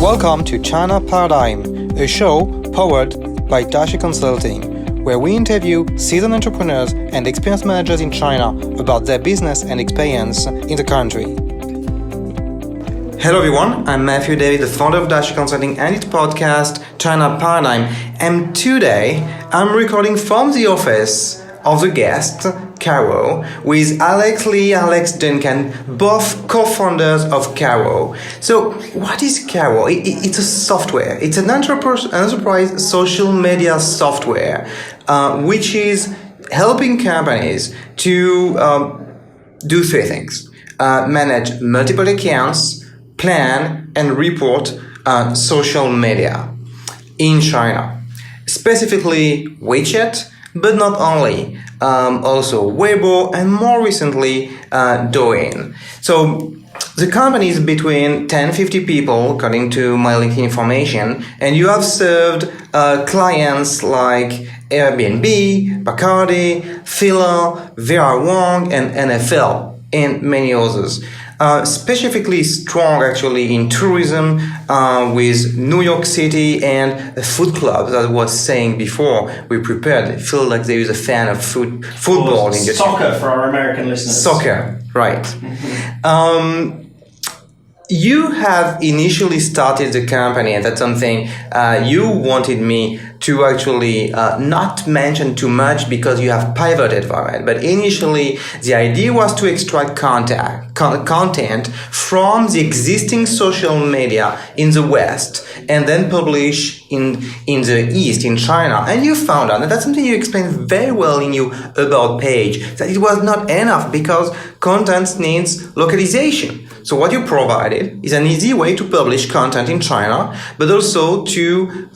Welcome to China Paradigm, a show powered by Dashi Consulting, where we interview seasoned entrepreneurs and experienced managers in China about their business and experience in the country. Hello everyone, I'm Matthew David, the founder of Dashi Consulting and its podcast, China Paradigm. And today, I'm recording from the office of the guest, KAWO, with Alex Lee and Alex Duncan, both co-founders of KAWO. So, what is KAWO? It's a software. It's an enterprise social media software, which is helping companies to do three things. Manage multiple accounts, plan and report social media in China. Specifically, Wechat, but not only, also Weibo and more recently Douyin. So the company is between 10-50 people according to my LinkedIn information, and you have served clients like Airbnb, Bacardi, Fila, Vera Wang and NFL and many others. Specifically strong actually in tourism with New York City and food clubs, as I was saying before we prepared. I feel like there is a fan of football industry. Soccer for our American listeners. Soccer, right. Mm-hmm. You have initially started the company, and that's something you wanted me to actually not mention too much because you have pivoted from it. But initially, the idea was to extract content from the existing social media in the West and then publish in the East, in China. And you found out, and that's something you explained very well in your About page, that it was not enough because content needs localization. So what you provided is an easy way to publish content in China, but also to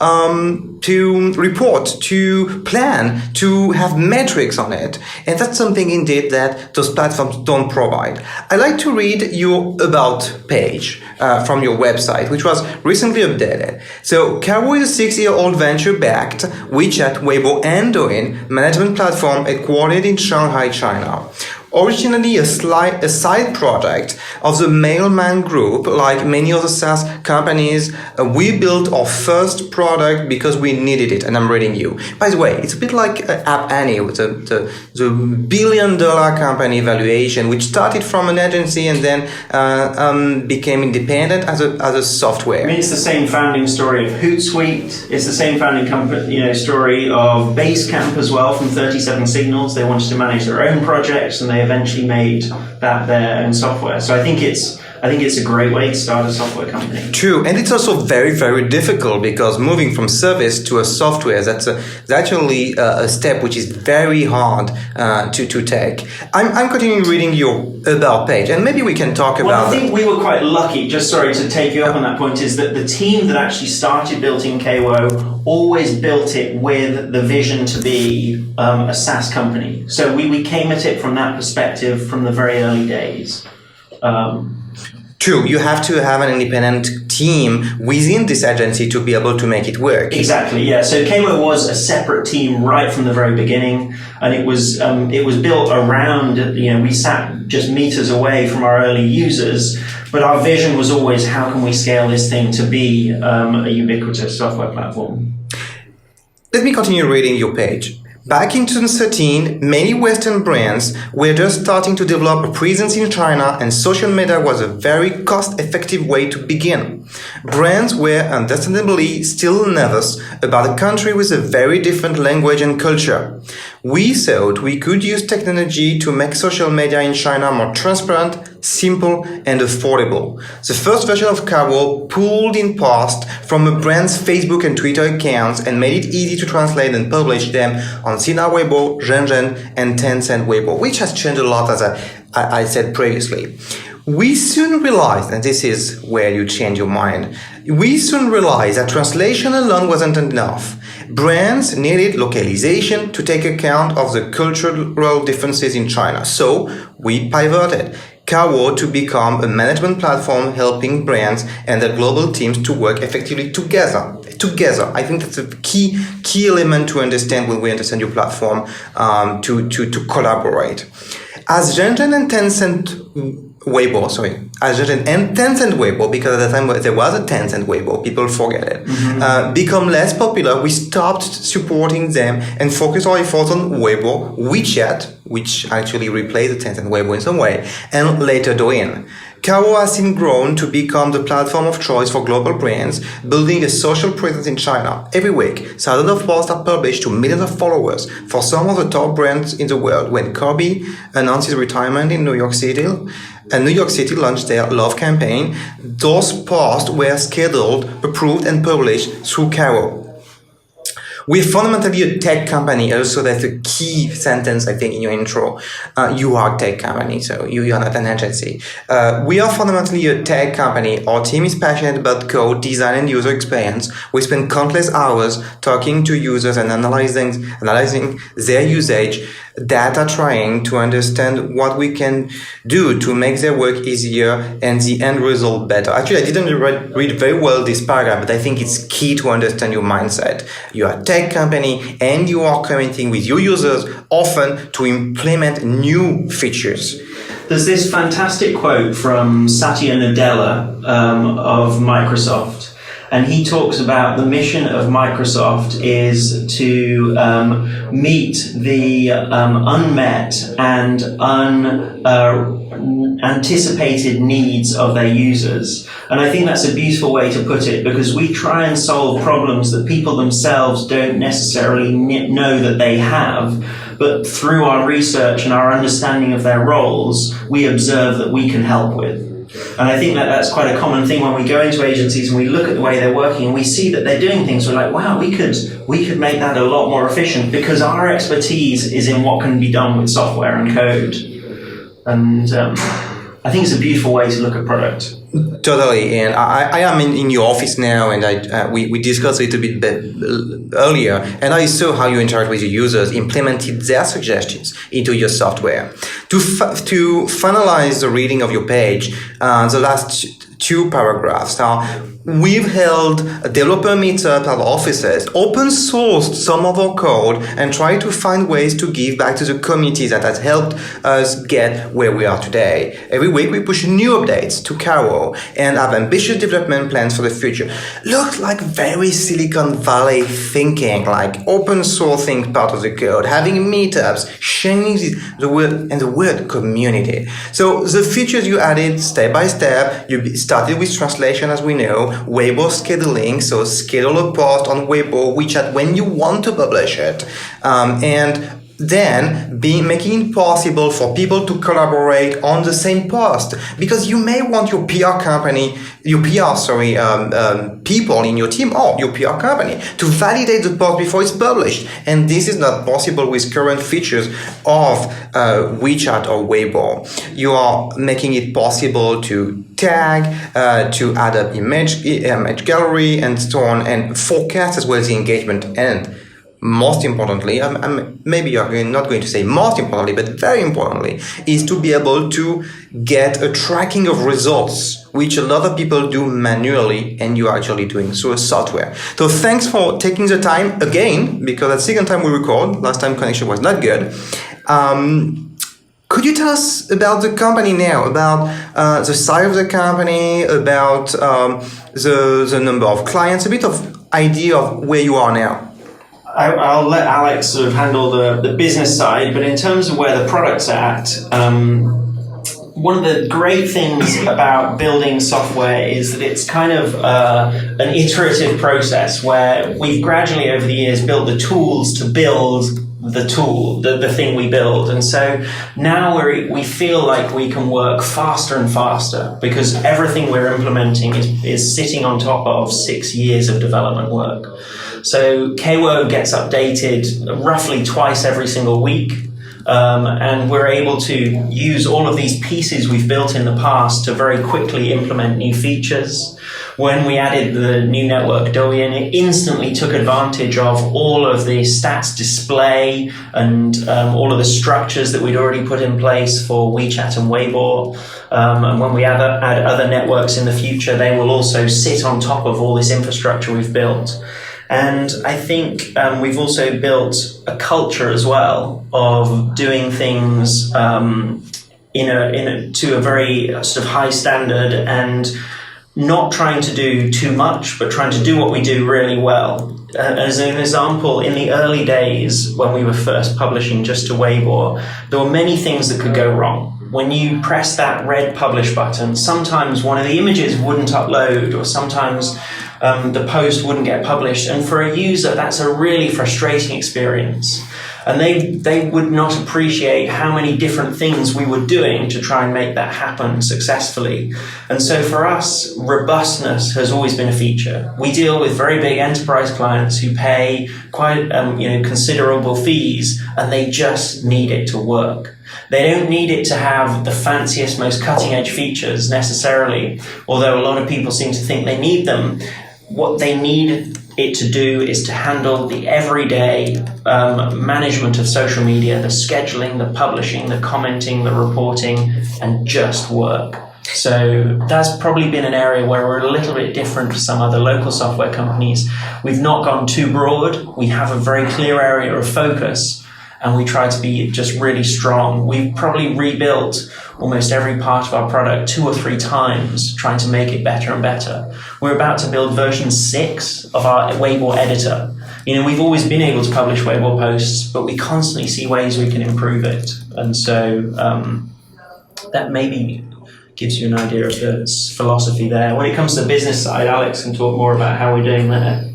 report, to plan, to have metrics on it. And that's something indeed that those platforms don't provide. I like to read your About page from your website, which was recently updated. So KAWO is a 6-year-old venture-backed Wechat, Weibo and Douyin management platform headquartered in Shanghai, China. Originally a side project of the Mailman Group, like many other SaaS companies, we built our first product because we needed it, and I'm reading you. By the way, it's a bit like App Annie, the $1 billion company valuation, which started from an agency and then became independent as a software. I mean, it's the same founding story of Hootsuite. It's the same founding story of Basecamp as well, from 37 Signals. They wanted to manage their own projects, and they eventually made that their own software. So I think it's a great way to start a software company. True, and it's also very, very difficult because moving from service to a software, that's actually a step which is very hard to take. I'm continuing reading your About page, and maybe we can talk about... Well, I think we were quite lucky, just sorry to take you up on that point, is that the team that actually started building KAWO always built it with the vision to be a SaaS company. So we came at it from that perspective from the very early days. True, you have to have an independent team within this agency to be able to make it work. Exactly, yeah. So KAWO was a separate team right from the very beginning, and it was built around, we sat just meters away from our early users, but our vision was always how can we scale this thing to be a ubiquitous software platform. Let me continue reading your page. Back in 2013, many Western brands were just starting to develop a presence in China, and social media was a very cost-effective way to begin. Brands were understandably still nervous about a country with a very different language and culture. We thought we could use technology to make social media in China more transparent, simple, and affordable. The first version of KAWO pulled in post from a brand's Facebook and Twitter accounts and made it easy to translate and publish them on Sina Weibo, Zhenzhen, and Tencent Weibo, which has changed a lot, as I said previously. We soon realized, and this is where you change your mind, we soon realized that translation alone wasn't enough. Brands needed localization to take account of the cultural differences in China. So we pivoted KAWO to become a management platform helping brands and their global teams to work effectively together. I think that's a key element to understand when we understand your platform, to collaborate. As Zhenzhen and Tencent Weibo, sorry. I just and Tencent Weibo, because at the time there was a Tencent Weibo, people forget it, become less popular. We stopped supporting them and focused our efforts on Weibo, Wechat, which actually replaced the Tencent Weibo in some way, and later Douyin. KAWO has since grown to become the platform of choice for global brands, building a social presence in China. Every week, thousands of posts are published to millions of followers for some of the top brands in the world. When Kobe announced his retirement in New York City, and New York City launched their Love campaign, those posts were scheduled, approved, and published through KAWO. We're fundamentally a tech company. Also, that's a key sentence, I think, in your intro. You are a tech company, so you are not an agency. We are fundamentally a tech company. Our team is passionate about code, design, and user experience. We spend countless hours talking to users and analyzing their usage, data, trying to understand what we can do to make their work easier and the end result better. Actually, I didn't read very well this paragraph, but I think it's key to understand your mindset. You are a tech company and you are communicating with your users often to implement new features. There's this fantastic quote from Satya Nadella of Microsoft. And he talks about the mission of Microsoft is to meet the unmet and unanticipated needs of their users. And I think that's a beautiful way to put it, because we try and solve problems that people themselves don't necessarily know that they have. But through our research and our understanding of their roles, we observe that we can help with. And I think that that's quite a common thing when we go into agencies and we look at the way they're working and we see that they're doing things. We're like, wow, we could make that a lot more efficient, because our expertise is in what can be done with software and code. And I think it's a beautiful way to look at product. Totally, and I am in your office now, and we discussed a little bit earlier, and I saw how you interact with your users, implemented their suggestions into your software. To finalize the reading of your page, the last two paragraphs. Now, we've held a developer meetup at our offices, open sourced some of our code, and tried to find ways to give back to the community that has helped us get where we are today. Every week we push new updates to KAWO and have ambitious development plans for the future. Looks like very Silicon Valley thinking, like open sourcing part of the code, having meetups, sharing the word community. So the features you added step by step, you started with translation, as we know, Weibo scheduling, so schedule a post on Weibo, Wechat when you want to publish it, and then making it possible for people to collaborate on the same post, because you may want your people in your team or your PR company to validate the post before it's published, and this is not possible with current features of Wechat or Weibo. You are making it possible to tag, to add up image gallery and so on, and forecast as well as the engagement. And most importantly, maybe you're not going to say most importantly, but very importantly, is to be able to get a tracking of results, which a lot of people do manually, and you're actually doing through a software. So thanks for taking the time again, because that's the second time we record. Last time connection was not good. Could you tell us about the company now, about the size of the company, about the number of clients, a bit of idea of where you are now? I'll let Alex sort of handle the business side, but in terms of where the product's at, one of the great things about building software is that it's kind of an iterative process where we've gradually over the years built the tools to build the tool, the thing we build. And so now we feel like we can work faster and faster because everything we're implementing is sitting on top of 6 years of development work. So KAWO gets updated roughly twice every single week. And we're able to use all of these pieces we've built in the past to very quickly implement new features. When we added the new network Douyin, it instantly took advantage of all of the stats display and all of the structures that we'd already put in place for Wechat and Weibo. And when we add other networks in the future, they will also sit on top of all this infrastructure we've built. And I think we've also built a culture as well of doing things to a very sort of high standard, and not trying to do too much, but trying to do what we do really well. As an example, in the early days when we were first publishing just to Weibo, there were many things that could go wrong. When you press that red publish button, sometimes one of the images wouldn't upload, or sometimes the post wouldn't get published. And for a user, that's a really frustrating experience. And they would not appreciate how many different things we were doing to try and make that happen successfully. And so for us, robustness has always been a feature. We deal with very big enterprise clients who pay quite considerable fees, and they just need it to work. They don't need it to have the fanciest, most cutting-edge features necessarily, although a lot of people seem to think they need them. What they need it to do is to handle the everyday management of social media, the scheduling, the publishing, the commenting, the reporting, and just work. So that's probably been an area where we're a little bit different to some other local software companies. We've not gone too broad. We have a very clear area of focus, and we try to be just really strong. We've probably rebuilt almost every part of our product 2 or 3 times, trying to make it better and better. We're about to build version 6 of our Weibo editor. We've always been able to publish Weibo posts, but we constantly see ways we can improve it. And so that maybe gives you an idea of the philosophy there. When it comes to the business side, Alex can talk more about how we're doing there.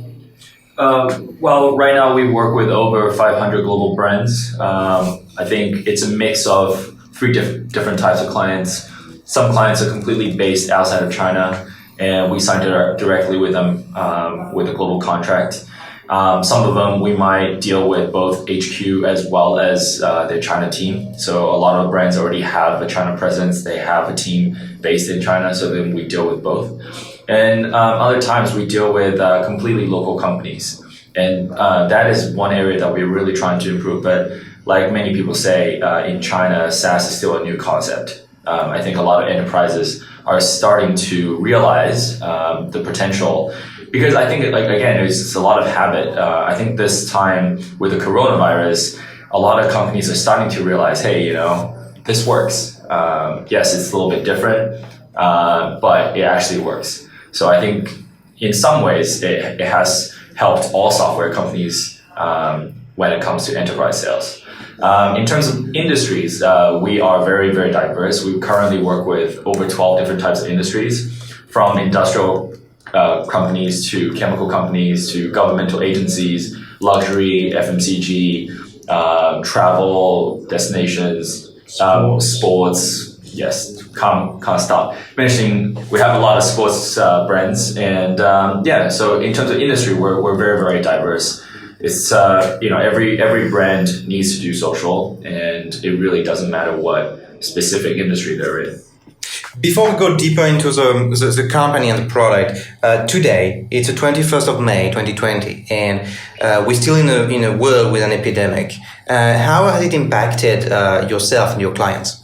Well, right now we work with over 500 global brands. I think it's a mix of 3 different types of clients. Some clients are completely based outside of China, and we sign directly with them with a global contract. Some of them we might deal with both HQ as well as their China team. So a lot of brands already have a China presence. They have a team based in China, so then we deal with both. And other times we deal with completely local companies. And that is one area that we're really trying to improve. But like many people say, in China, SaaS is still a new concept. I think a lot of enterprises are starting to realize the potential, because I think, again, it's a lot of habit. I think this time with the coronavirus, a lot of companies are starting to realize, hey, this works. Yes, it's a little bit different, but it actually works. So I think in some ways it has helped all software companies when it comes to enterprise sales. In terms of industries, we are very, very diverse. We currently work with over 12 different types of industries, from industrial companies to chemical companies to governmental agencies, luxury, FMCG, travel, destinations, sports. Yes, can't stop mentioning. We have a lot of sports brands, and so in terms of industry, we're very, very diverse. It's every brand needs to do social, and it really doesn't matter what specific industry they're in. Before we go deeper into the company and the product, today it's the 21st of May 2020, and we're still in a world with an epidemic. How has it impacted yourself and your clients?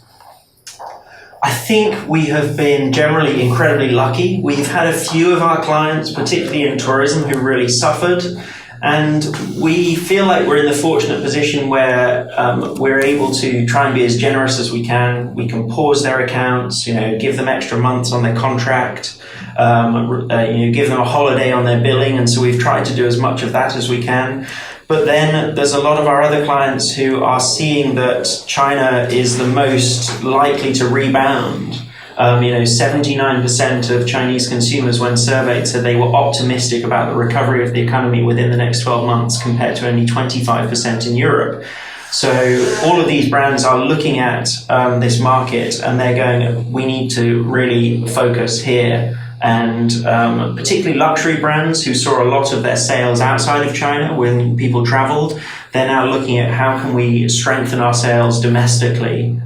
I think we have been generally incredibly lucky. We've had a few of our clients, particularly in tourism, who really suffered. And we feel like we're in the fortunate position where we're able to try and be as generous as we can. We can pause their accounts, give them extra months on their contract, give them a holiday on their billing. And so we've tried to do as much of that as we can. But then there's a lot of our other clients who are seeing that China is the most likely to rebound. 79% of Chinese consumers, when surveyed, said they were optimistic about the recovery of the economy within the next 12 months, compared to only 25% in Europe. So all of these brands are looking at this market, and they're going, we need to really focus here. And particularly luxury brands who saw a lot of their sales outside of China when people traveled, they're now looking at how can we strengthen our sales domestically.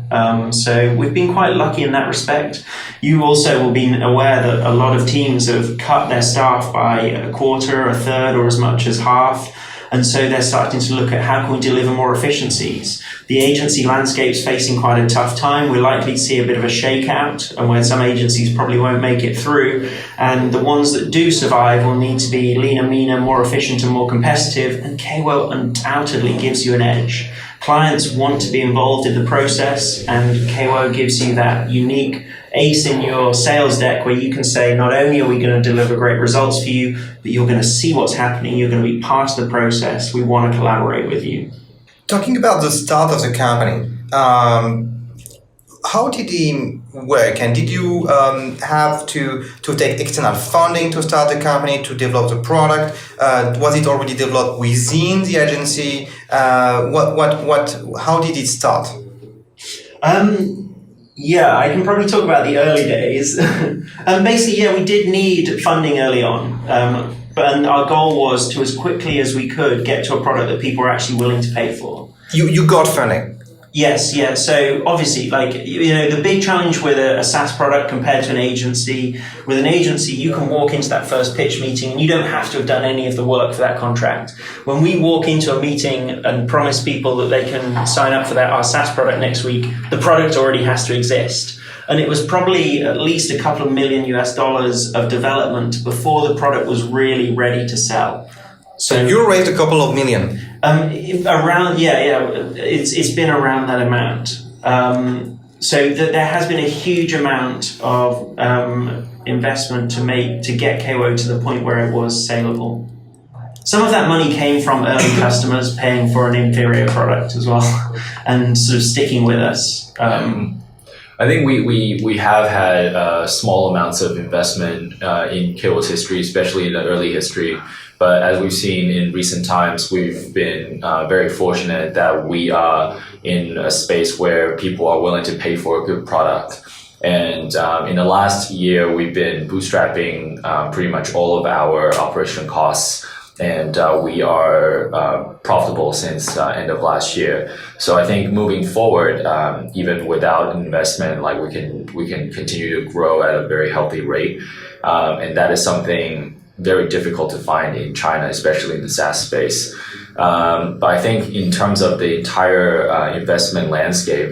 So we've been quite lucky in that respect. You also will be aware that a lot of teams have cut their staff by a quarter, a third, or as much as half. And so they're starting to look at how can we deliver more efficiencies. The agency landscape's facing quite a tough time. We're likely to see a bit of a shakeout, and where some agencies probably won't make it through. And the ones that do survive will need to be leaner, meaner, more efficient and more competitive. And KAWO undoubtedly gives you an edge. Clients want to be involved in the process, and KAWO gives you that unique ace in your sales deck where you can say, not only are we going to deliver great results for you, but you're going to see what's happening, you're going to be part of the process, we want to collaborate with you. Talking about the start of the company, how did it work? And did you have to take external funding to start the company, to develop the product? Was it already developed within the agency? How did it start? Yeah, I can probably talk about the early days. Basically, yeah, we did need funding early on. But our goal was to, as quickly as we could, get to a product that people were actually willing to pay for. You got funding? Yes, yeah. So obviously, the big challenge with a SaaS product compared to an agency, with an agency, you can walk into that first pitch meeting and you don't have to have done any of the work for that contract. When we walk into a meeting and promise people that they can sign up for our SaaS product next week, the product already has to exist. And it was probably at least a couple of $million of development before the product was really ready to sell. So you raised a couple of million. It's been around that amount. So there has been a huge amount of investment to get KAWO to the point where it was saleable. Some of that money came from early customers paying for an inferior product as well, and sort of sticking with us. I think we have had small amounts of investment in KAWO's history, especially in the early history. But as we've seen in recent times, we've been very fortunate that we are in a space where people are willing to pay for a good product. And in the last year, we've been bootstrapping pretty much all of our operation costs. And we are profitable since end of last year. So I think moving forward, even without investment, we can continue to grow at a very healthy rate. And that is something very difficult to find in China, especially in the SaaS space. But I think in terms of the entire investment landscape,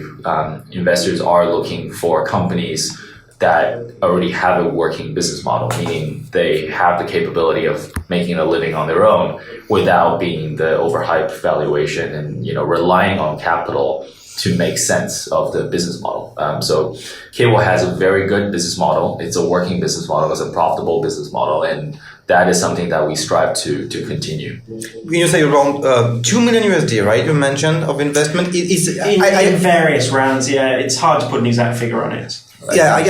investors are looking for companies that already have a working business model, meaning they have the capability of making a living on their own without being the overhyped valuation and relying on capital to make sense of the business model. So KAWO has a very good business model. It's a working business model. It's a profitable business model. And that is something that we strive to continue. When you say around $2 million USD, right? You mentioned of investment. In various rounds, yeah. It's hard to put an exact figure on it. I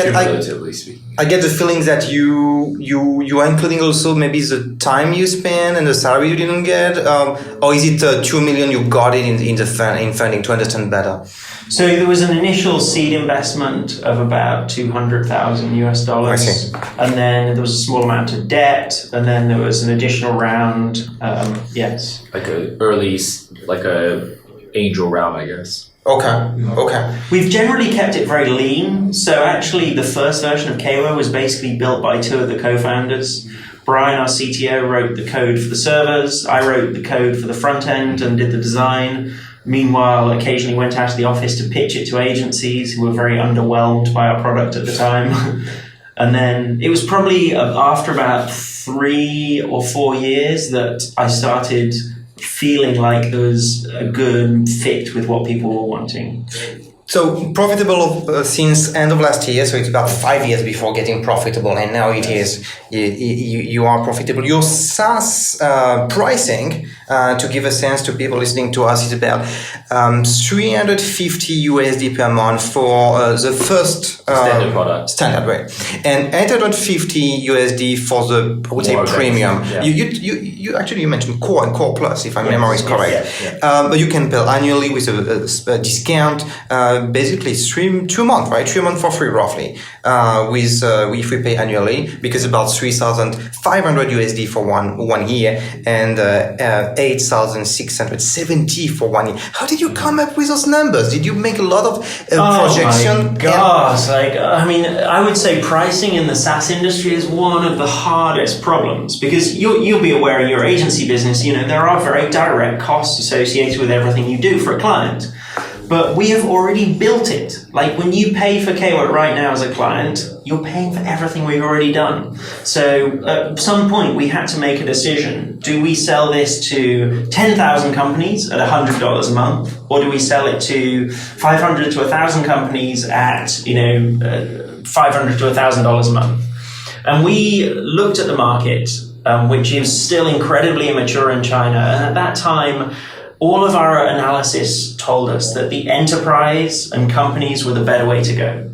get the feeling that you are including also maybe the time you spend and the salary you didn't get, or is it $2 million you got it in funding to understand better? So there was an initial seed investment of about $200,000 I see. And then there was a small amount of debt, and then there was an additional round. Yes, like a angel round, I guess. Okay. We've generally kept it very lean. So actually the first version of KAWO was basically built by two of the co-founders. Brian, our CTO, wrote the code for the servers. I wrote the code for the front end and did the design. Meanwhile, occasionally went out to the office to pitch it to agencies who were very underwhelmed by our product at the time. And then it was probably after about 3 or 4 years that I started feeling like there was a good fit with what people were wanting. So profitable since end of last year, so it's about 5 years before getting profitable, and now it is. You are profitable. Your SaaS pricing, to give a sense to people listening to us, is about $350 USD per month for the first standard product, standard rate, and $850 USD for the, I would say, premium. Yeah. You mentioned Core and Core Plus, if my memory is correct. Yeah. But you can pay annually with a discount. Basically, 2 months, right? 3 months for free, roughly. If we pay annually, because about 3,500 USD for one year, and 8,670 for 1 year. How did you come up with those numbers? Did you make a lot of projection? Oh my gosh! I would say pricing in the SaaS industry is one of the hardest problems, because you'll be aware in your agency business, there are very direct costs associated with everything you do for a client. But we have already built it. Like when you pay for KAWO right now as a client, you're paying for everything we've already done. So at some point we had to make a decision. Do we sell this to 10,000 companies at $100 a month, or do we sell it to 500 to 1,000 companies at, $500 to $1,000 a month? And we looked at the market, which is still incredibly immature in China. And at that time, all of our analysis told us that the enterprise and companies were the better way to go.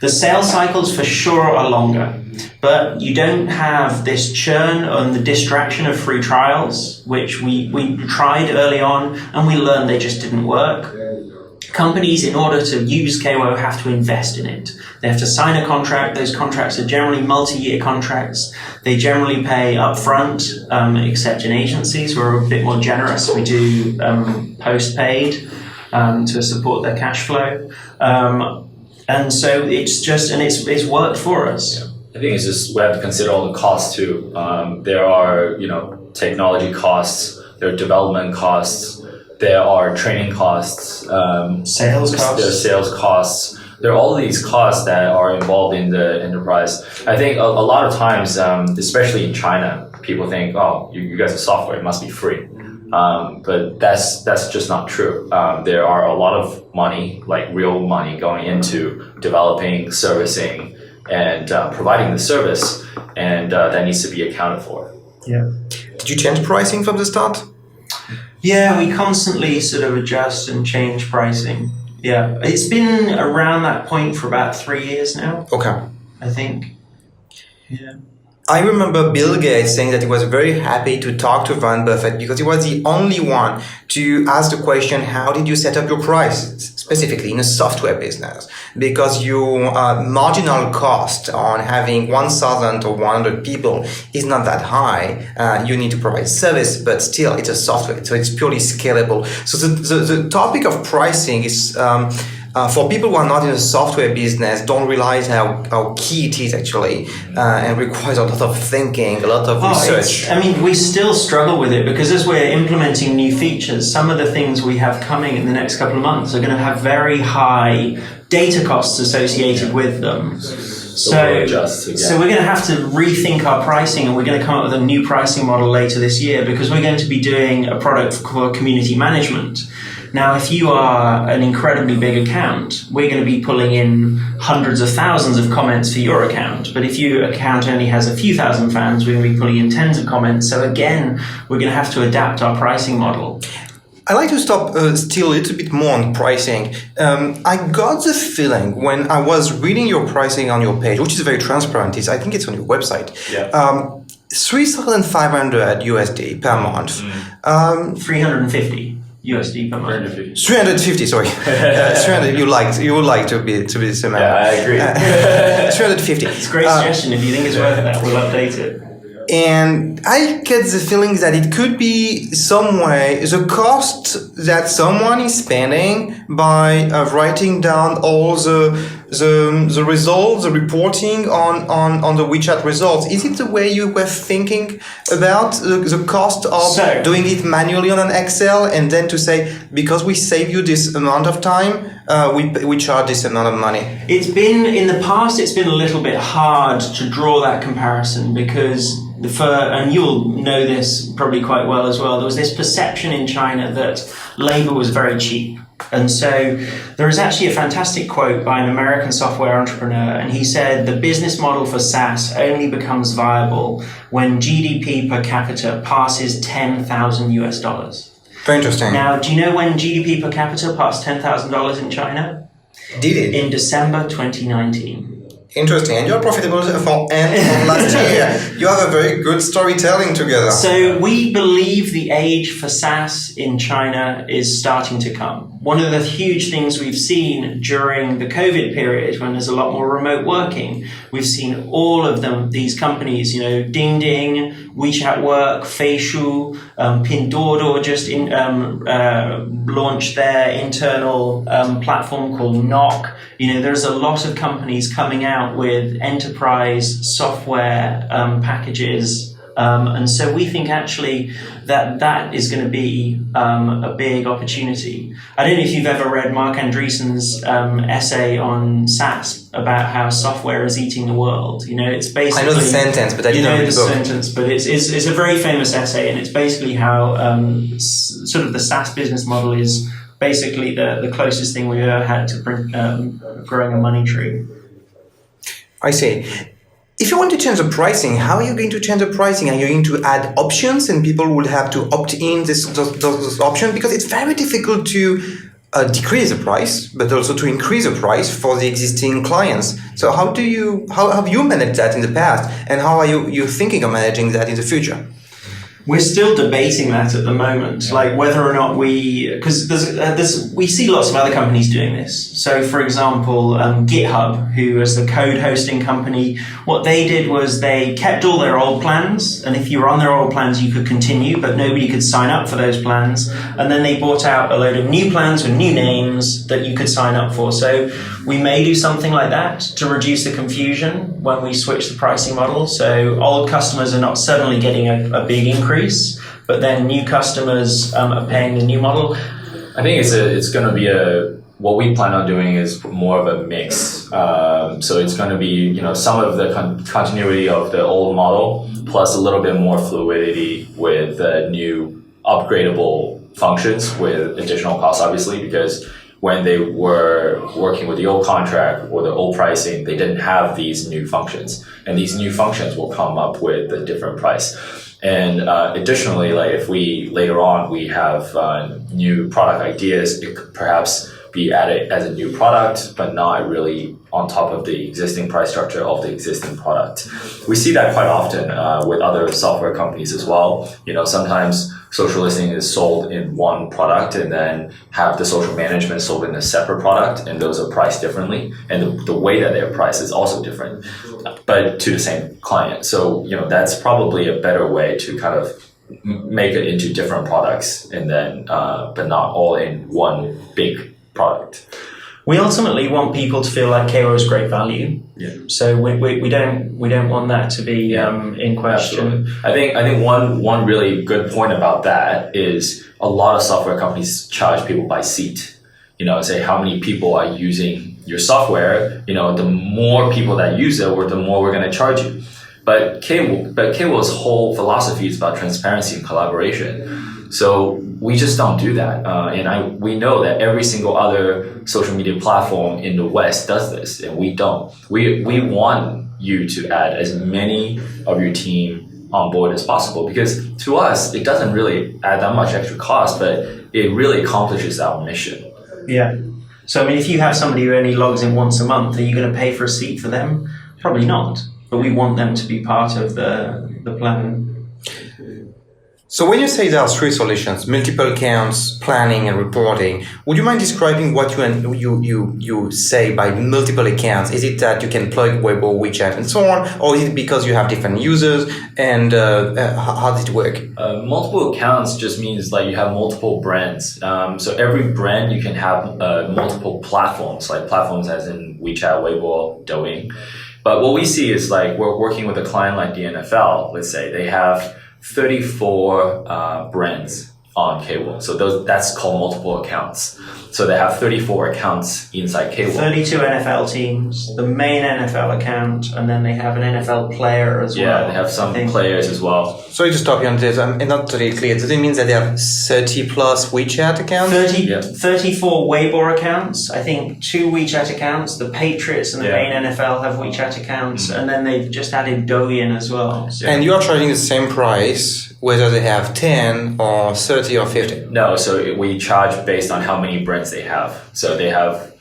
The sales cycles for sure are longer, but you don't have this churn and the distraction of free trials, which we tried early on and we learned they just didn't work. Companies, in order to use KAWO, have to invest in it. They have to sign a contract. Those contracts are generally multi-year contracts. They generally pay upfront, except in agencies who are a bit more generous. We do post-paid to support their cash flow. And so it's worked for us. Yeah. I think it's just we have to consider all the costs too. There are, technology costs, there are development costs, there are training costs, Sales costs. there are sales costs. There are all of these costs that are involved in the enterprise. I think a lot of times, especially in China, people think, oh, you guys are software, it must be free. But that's just not true. There are a lot of money, like real money, going into developing, servicing, and providing the service, and that needs to be accounted for. Yeah. Did you change pricing from the start? Yeah, we constantly sort of adjust and change pricing. Yeah, it's been around that point for about 3 years now, Okay. I think. Yeah. I remember Bill Gates saying that he was very happy to talk to Warren Buffett because he was the only one to ask the question, how did you set up your prices, specifically in a software business? Because your marginal cost on having 1,000 or 100 people is not that high. You need to provide service, but still it's a software, so it's purely scalable. So the topic of pricing is... for people who are not in the software business, don't realize how key it is actually, and requires a lot of thinking, a lot of research. We still struggle with it because as we're implementing new features, some of the things we have coming in the next couple of months are going to have very high data costs associated with them. So we're going to have to rethink our pricing, and we're going to come up with a new pricing model later this year because we're going to be doing a product for community management. Now, if you are an incredibly big account, we're going to be pulling in hundreds of thousands of comments for your account. But if your account only has a few thousand fans, we're going to be pulling in tens of comments. So again, we're going to have to adapt our pricing model. I like to stop still a little bit more on pricing. I got the feeling when I was reading your pricing on your page, which is very transparent, I think it's on your website. Yeah. $3,500 USD per month. 350. USD per month. 350, sorry. 300, you would like to be the same. Yeah, I agree. 350. It's a great suggestion. If you think it's worth that, we'll update it. And I get the feeling that it could be some way the cost that someone is spending by writing down all the results, the reporting on the Wechat results. Is it the way you were thinking about the cost of doing it manually on an Excel, and then to say, because we save you this amount of time, we charge this amount of money? In the past, it's been a little bit hard to draw that comparison because and you'll know this probably quite well as well, there was this perception in China that labor was very cheap. And so there is actually a fantastic quote by an American software entrepreneur, and he said the business model for SaaS only becomes viable when GDP per capita passes $10,000 US. Very interesting. Now, do you know when GDP per capita passed $10,000 in China? Did it? In December 2019. Interesting. And you're profitable for end of last year. You have a very good storytelling together. So we believe the age for SaaS in China is starting to come. One of the huge things we've seen during the COVID period, when there's a lot more remote working, we've seen all of these companies, Ding, Wechat Work, Feishu, Pinduoduo just launched their internal platform called Knock. There's a lot of companies coming out with enterprise software packages And so we think actually that is going to be a big opportunity. I don't know if you've ever read Mark Andreessen's essay on SaaS about how software is eating the world. You know, it's basically... I know the sentence, but I didn't know the book. Sentence, but it's a very famous essay, and it's basically how sort of the SaaS business model is basically the closest thing we've ever had to growing a money tree. I see. If you want to change the pricing, how are you going to change the pricing? Are you going to add options and people will have to opt in those options? Because it's very difficult to decrease the price, but also to increase the price for the existing clients. So how have you managed that in the past? And how are you thinking of managing that in the future? We're still debating that at the moment, like whether or not because we see lots of other companies doing this. So, for example, GitHub, who is the code hosting company, what they did was they kept all their old plans, and if you were on their old plans, you could continue, but nobody could sign up for those plans. And then they brought out a load of new plans with new names that you could sign up for. So we may do something like that to reduce the confusion when we switch the pricing model. So old customers are not suddenly getting a big increase, but then new customers are paying the new model. I think it's going to be what we plan on doing is more of a mix. So it's going to be some of the continuity of the old model plus a little bit more fluidity with new upgradable functions with additional costs, obviously, because when they were working with the old contract or the old pricing, they didn't have these new functions, and these new functions will come up with a different price. And additionally, like if later on we have new product ideas, it could perhaps be added as a new product, but not really on top of the existing price structure of the existing product. We see that quite often with other software companies as well. Sometimes social listening is sold in one product and then have the social management sold in a separate product, and those are priced differently. And the way that they're priced is also different, but to the same client. So, that's probably a better way to kind of make it into different products and then, but not all in one big product. We ultimately want people to feel like KAWO is great value. Yeah. So we don't want that to be in question. Absolutely. I think one really good point about that is a lot of software companies charge people by seat. Say how many people are using your software. The more people that use it, or the more we're going to charge you. But KAWO's whole philosophy is about transparency and collaboration. So we just don't do that. And we know that every single other social media platform in the West does this, and we don't. We want you to add as many of your team on board as possible, because to us, it doesn't really add that much extra cost, but it really accomplishes our mission. Yeah. So, if you have somebody who only logs in once a month, are you going to pay for a seat for them? Probably not. But we want them to be part of the plan. So when you say there are three solutions, multiple accounts, planning, and reporting, would you mind describing what you say by multiple accounts? Is it that you can plug Weibo, Wechat, and so on, or is it because you have different users? And how does it work? Multiple accounts just means like you have multiple brands. So every brand you can have multiple platforms, like platforms as in Wechat, Weibo, Douyin. But what we see is like we're working with a client like the NFL. Let's say they have 34 brands on KAWO. So that's called multiple accounts. So they have 34 accounts inside KAWO. 32 NFL teams, the main NFL account, and then they have an NFL player as well. Yeah, they have some players as well. Sorry to stop you on this. I'm not totally clear. Does it mean that they have 30 plus WeChat accounts? 34 Weibo accounts. I think 2 WeChat accounts. The Patriots and the main NFL have WeChat accounts. And then they've just added Douyin as well. So. And you are charging the same price whether they have 10 or 30 or 50? No, so we charge based on how many brands they have. So they have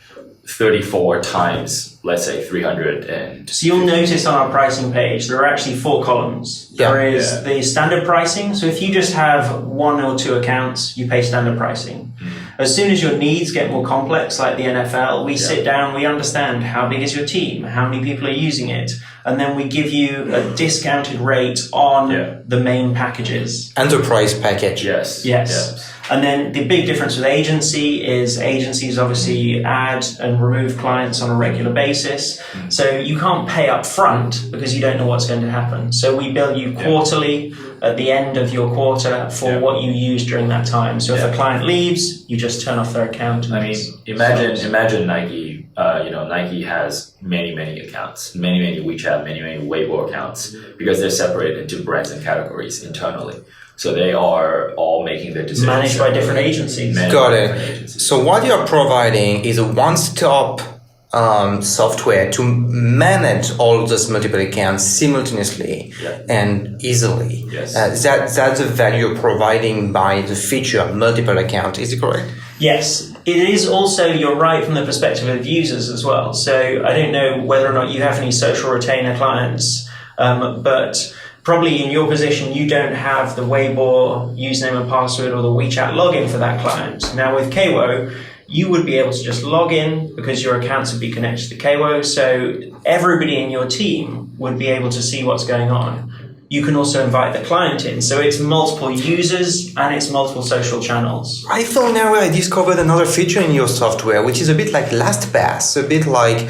34 times, let's say 300. And so you'll notice on our pricing page, there are actually 4 columns. There is the standard pricing. So if you just have 1 or 2 accounts, you pay standard pricing. As soon as your needs get more complex, like the NFL, we sit down, we understand how big is your team, how many people are using it, and then we give you a discounted rate on the main packages. Enterprise package. Yes. And then the big difference with agency is agencies obviously add and remove clients on a regular basis. So you can't pay up front because you don't know what's going to happen. So we bill you quarterly at the end of your quarter for what you use during that time. So if a client leaves, you just turn off their account. I mean, imagine Nike. Nike has many accounts, many WeChat, many Weibo accounts, because they're separated into brands and categories internally. So they are all making their decisions. Managed by different agencies. Got it. So what you're providing is a one-stop software to manage all those multiple accounts simultaneously and easily. Yes. That's the value you're providing by the feature of multiple account. Is it correct? Yes. It is also, you're right, from the perspective of users as well. So I don't know whether or not you have any social retainer clients, but probably in your position, you don't have the Weibo username and password or the WeChat login for that client. Now with KAWO, you would be able to just log in because your accounts would be connected to KAWO. So everybody in your team would be able to see what's going on. You can also invite the client in. So it's multiple users and it's multiple social channels. I thought now I discovered another feature in your software, which is a bit like LastPass, a bit like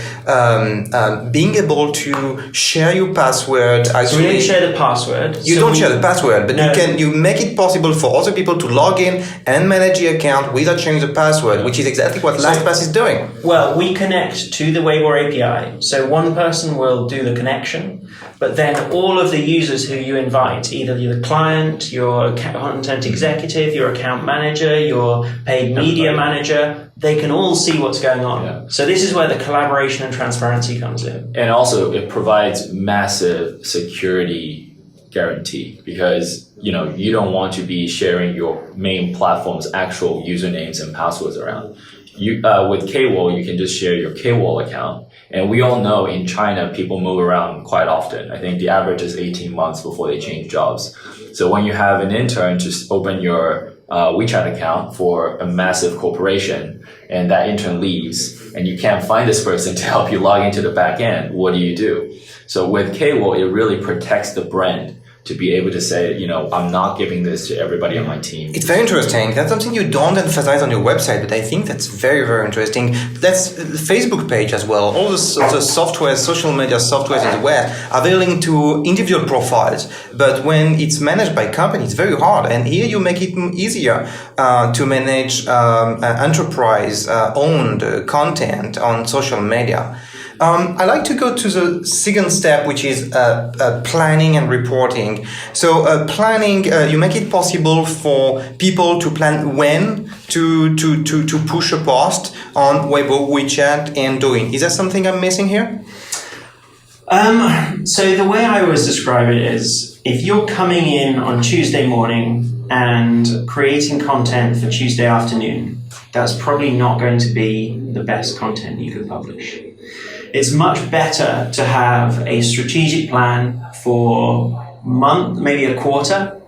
being able to share your password. So we don't share the password. You don't share the password, but you make it possible for other people to log in and manage the account without sharing the password, which is exactly what LastPass is doing. Well, we connect to the Weibo API. So one person will do the connection, but then all of the users who you invite, either you're the client, your content executive, your account manager, your paid media manager, they can all see what's going on. Yeah. So this is where the collaboration and transparency comes in. And also it provides massive security guarantee because you don't want to be sharing your main platform's actual usernames and passwords around. With KAWO, you can just share your KAWO account. And we all know in China, people move around quite often. I think the average is 18 months before they change jobs. So when you have an intern just open your WeChat account for a massive corporation and that intern leaves and you can't find this person to help you log into the back end, what do? So with KAWO, it really protects the brand to be able to say, I'm not giving this to everybody on my team. It's very interesting. That's something you don't emphasize on your website, but I think that's very, very interesting. That's the Facebook page as well. All the software, social media softwares in the web are very linked to individual profiles. But when it's managed by company, it's very hard. And here you make it easier to manage enterprise-owned content on social media. I like to go to the second step, which is planning and reporting. So planning, you make it possible for people to plan when to push a post on Weibo, WeChat, and Douyin. Is there something I'm missing here? So the way I always describe it is, if you're coming in on Tuesday morning and creating content for Tuesday afternoon, that's probably not going to be the best content you could publish. It's much better to have a strategic plan for a month, maybe a quarter,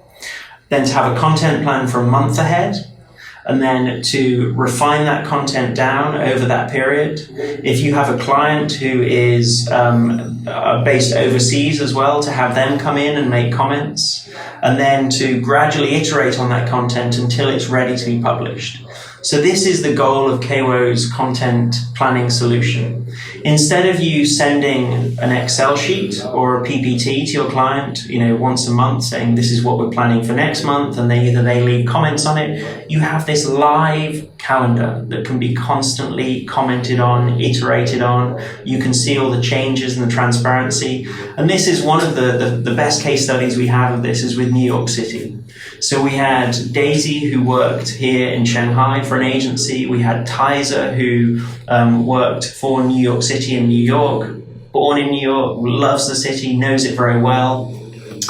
than to have a content plan for a month ahead, and then to refine that content down over that period. If you have a client who is based overseas as well, to have them come in and make comments, and then to gradually iterate on that content until it's ready to be published. So this is the goal of KAWO's content planning solution. Instead of you sending an Excel sheet or a PPT to your client, once a month saying this is what we're planning for next month, and they leave comments on it, you have this live calendar that can be constantly commented on, iterated on. You can see all the changes and the transparency. And this is one of the best case studies we have of this is with New York City. So we had Daisy, who worked here in Shanghai for an agency. We had Tizer, who worked for New York City in New York, born in New York, loves the city, knows it very well.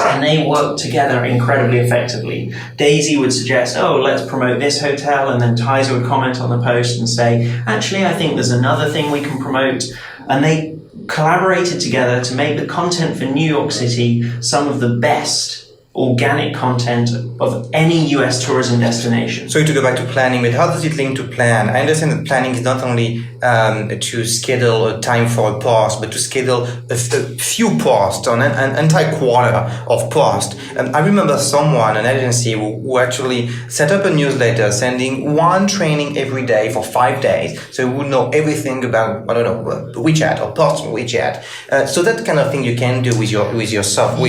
And they worked together incredibly effectively. Daisy would suggest, let's promote this hotel. And then Tizer would comment on the post and say, actually, I think there's another thing we can promote. And they collaborated together to make the content for New York City some of the best organic content of any US tourism destination. So to go back to planning, but how does it link to plan? I understand that planning is not only to schedule a time for a post, but to schedule a few posts on an entire quarter of posts. I remember an agency who actually set up a newsletter sending one training every day for 5 days. So you would know everything about, WeChat or posts on WeChat. So that kind of thing you can do with your software.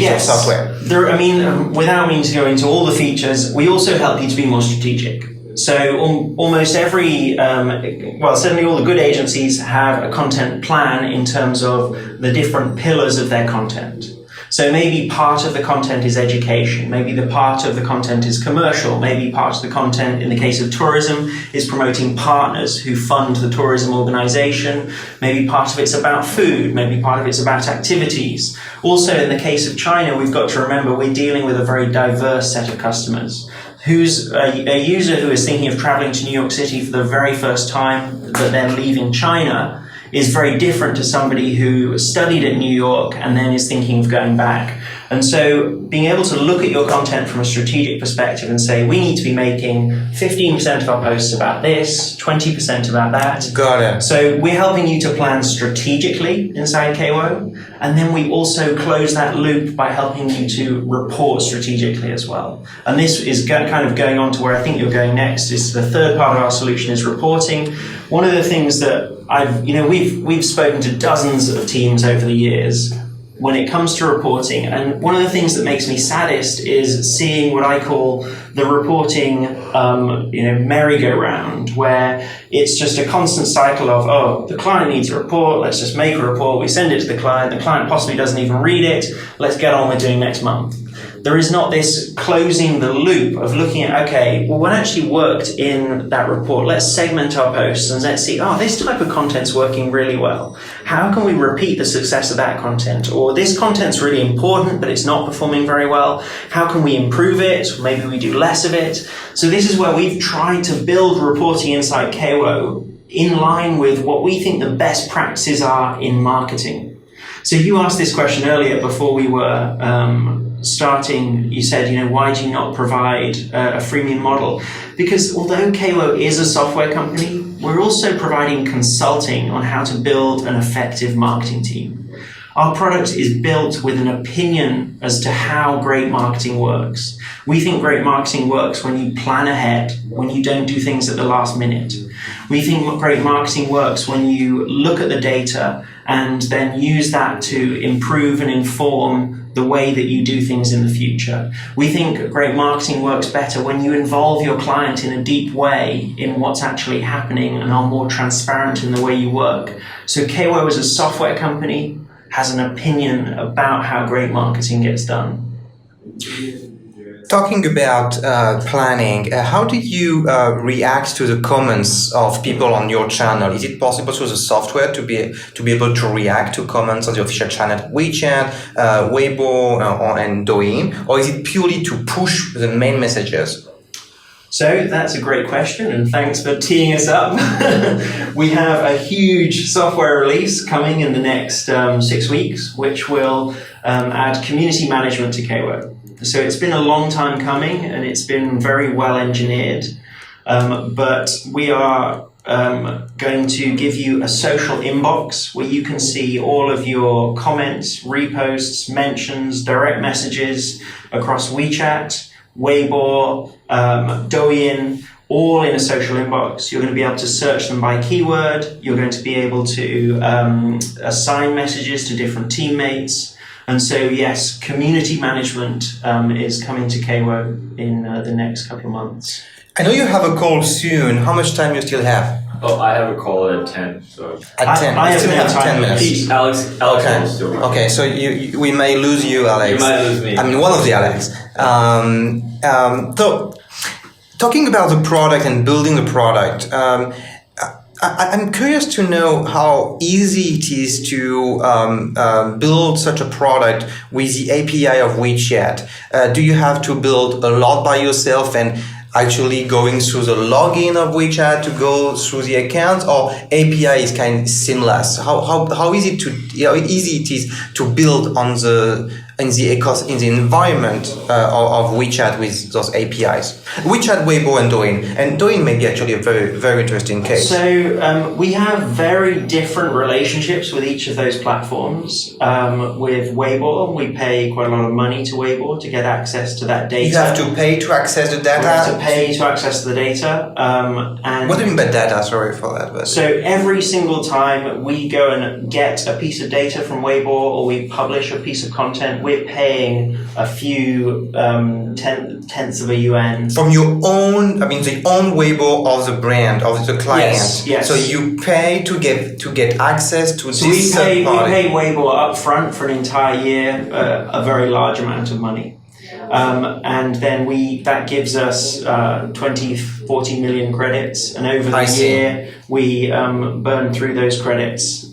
Without meaning to go into all the features, we also help you to be more strategic. So almost certainly all the good agencies have a content plan in terms of the different pillars of their content. So maybe part of the content is education, maybe the part of the content is commercial, maybe part of the content, in the case of tourism, is promoting partners who fund the tourism organization, maybe part of it's about food, maybe part of it's about activities. Also, in the case of China, we've got to remember we're dealing with a very diverse set of customers. Who's a user who is thinking of traveling to New York City for the very first time, but then leaving China, is very different to somebody who studied at New York and then is thinking of going back. And so being able to look at your content from a strategic perspective and say, we need to be making 15% of our posts about this, 20% about that. Got it. So we're helping you to plan strategically inside KAWO. And then we also close that loop by helping you to report strategically as well. And this is kind of going on to where I think you're going next. Is the third part of our solution is reporting. One of the things that we've spoken to dozens of teams over the years when it comes to reporting, and one of the things that makes me saddest is seeing what I call the reporting, merry-go-round, where it's just a constant cycle of, the client needs a report, let's just make a report, we send it to the client possibly doesn't even read it, let's get on with doing next month. There is not this closing the loop of looking at, what actually worked in that report? Let's segment our posts and let's see, this type of content's working really well. How can we repeat the success of that content? Or this content's really important, but it's not performing very well. How can we improve it? Maybe we do less of it. So this is where we've tried to build reporting inside KAWO in line with what we think the best practices are in marketing. So you asked this question earlier before we were starting. You said, why do you not provide a freemium model? Because although KAWO is a software company, we're also providing consulting on how to build an effective marketing team. Our product is built with an opinion as to how great marketing works. We think great marketing works when you plan ahead, when you don't do things at the last minute. We think great marketing works when you look at the data and then use that to improve and inform the way that you do things in the future. We think great marketing works better when you involve your client in a deep way in what's actually happening and are more transparent in the way you work. So KAWO as a software company has an opinion about how great marketing gets done. Talking about planning, how do you react to the comments of people on your channel? Is it possible through the software to be able to react to comments on the official channel, WeChat, Weibo, and Douyin, or is it purely to push the main messages? So that's a great question, and thanks for teeing us up. We have a huge software release coming in the next 6 weeks, which will add community management to KAWO. So it's been a long time coming, and it's been very well engineered. But we are going to give you a social inbox where you can see all of your comments, reposts, mentions, direct messages across WeChat, Weibo, Douyin, all in a social inbox. You're going to be able to search them by keyword. You're going to be able to assign messages to different teammates. And so, yes, community management is coming to KAWO in the next couple of months. I know you have a call soon. How much time you still have? Oh, I have a call at 10. So at 10. I still have 10 minutes. Please, Alex Okay. will still be. Okay, so we may lose you, Alex. You might lose me. I mean, one of the Alex. So, talking about the product and building the product, I'm curious to know how easy it is to build such a product with the API of WeChat. Do you have to build a lot by yourself and actually going through the login of WeChat to go through the account, or API is kind of seamless? How easy it is to build on the in the environment of WeChat with those APIs. WeChat, Weibo, and Douyin. And Douyin may be actually a very, very interesting case. So we have very different relationships with each of those platforms. With Weibo, we pay quite a lot of money to Weibo to get access to that data. You have to pay to access the data? We have to pay to access the data. And what do you mean by data? Sorry for that. But so every single time we go and get a piece of data from Weibo or we publish a piece of content, we're paying a few tenths of a yuan. From your own, the own Weibo of the brand, of the client. Yes. So you pay to get access to So this we party. pay Weibo up front for an entire year, a very large amount of money. And then that gives us 20, 40 million credits. And over the year, we burn through those credits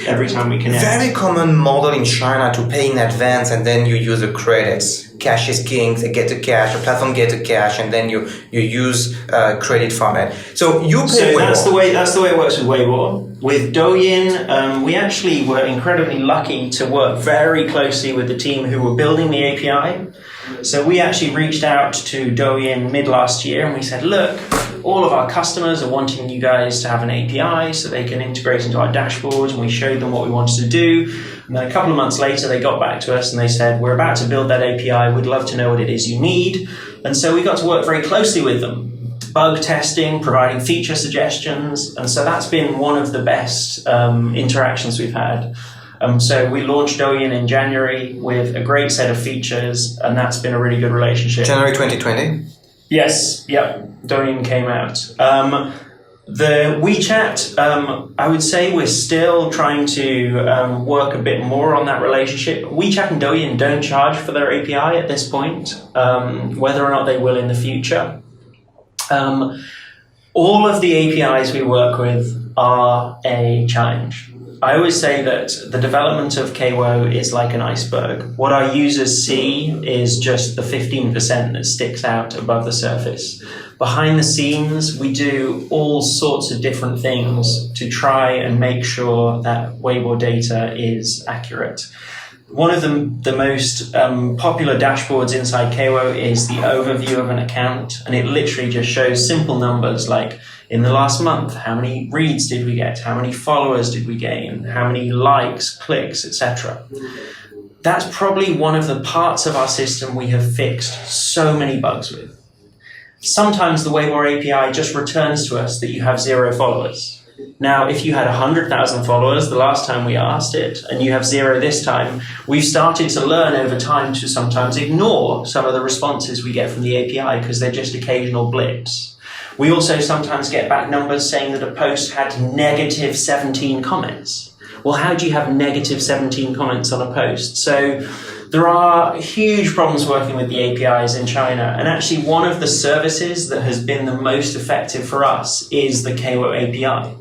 every time we connect. Very common model in China to pay in advance and then you use the credits. Cash is king, they get the cash, the platform gets the cash, and then you use credit from it. So you pay So Weibo. that's the way it works with Weibo. With Douyin, we actually were incredibly lucky to work very closely with the team who were building the API. So we actually reached out to Douyin mid last year and we said, look, all of our customers are wanting you guys to have an API so they can integrate into our dashboards, and we showed them what we wanted to do. And then a couple of months later, they got back to us and they said, we're about to build that API. We'd love to know what it is you need. And so we got to work very closely with them, bug testing, providing feature suggestions. And so that's been one of the best interactions we've had. So we launched Douyin in January with a great set of features, and that's been a really good relationship. January 2020? Yes, yep. Douyin came out. The WeChat, I would say we're still trying to work a bit more on that relationship. WeChat and Douyin don't charge for their API at this point, whether or not they will in the future. All of the APIs we work with are a challenge. I always say that the development of KAWO is like an iceberg. What our users see is just the 15% that sticks out above the surface. Behind the scenes, we do all sorts of different things to try and make sure that Weibo data is accurate. One of the most popular dashboards inside KAWO is the overview of an account, and it literally just shows simple numbers like, in the last month, how many reads did we get? How many followers did we gain? How many likes, clicks, etc.? That's probably one of the parts of our system we have fixed so many bugs with. Sometimes the Weibo API just returns to us that you have 0 followers. Now, if you had 100,000 followers the last time we asked it, and you have 0 this time, we've started to learn over time to sometimes ignore some of the responses we get from the API because they're just occasional blips. We also sometimes get back numbers saying that a post had negative 17 comments. Well, how do you have negative 17 comments on a post? So there are huge problems working with the APIs in China. And actually one of the services that has been the most effective for us is the KAWO API.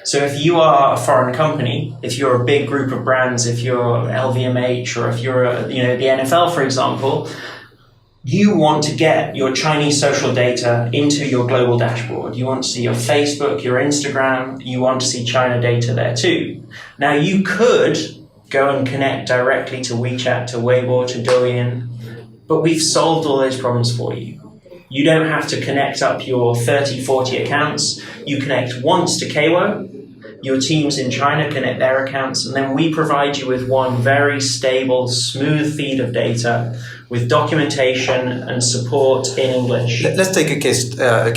So if you are a foreign company, if you're a big group of brands, if you're LVMH or if you're the NFL, for example, you want to get your Chinese social data into your global dashboard. You want to see your Facebook, your Instagram. You want to see China data there too. Now, you could go and connect directly to WeChat, to Weibo, to Douyin, but we've solved all those problems for you. You don't have to connect up your 30, 40 accounts. You connect once to KAWO. Your teams in China connect their accounts, and then we provide you with one very stable, smooth feed of data with documentation and support in English. Let's take a case. How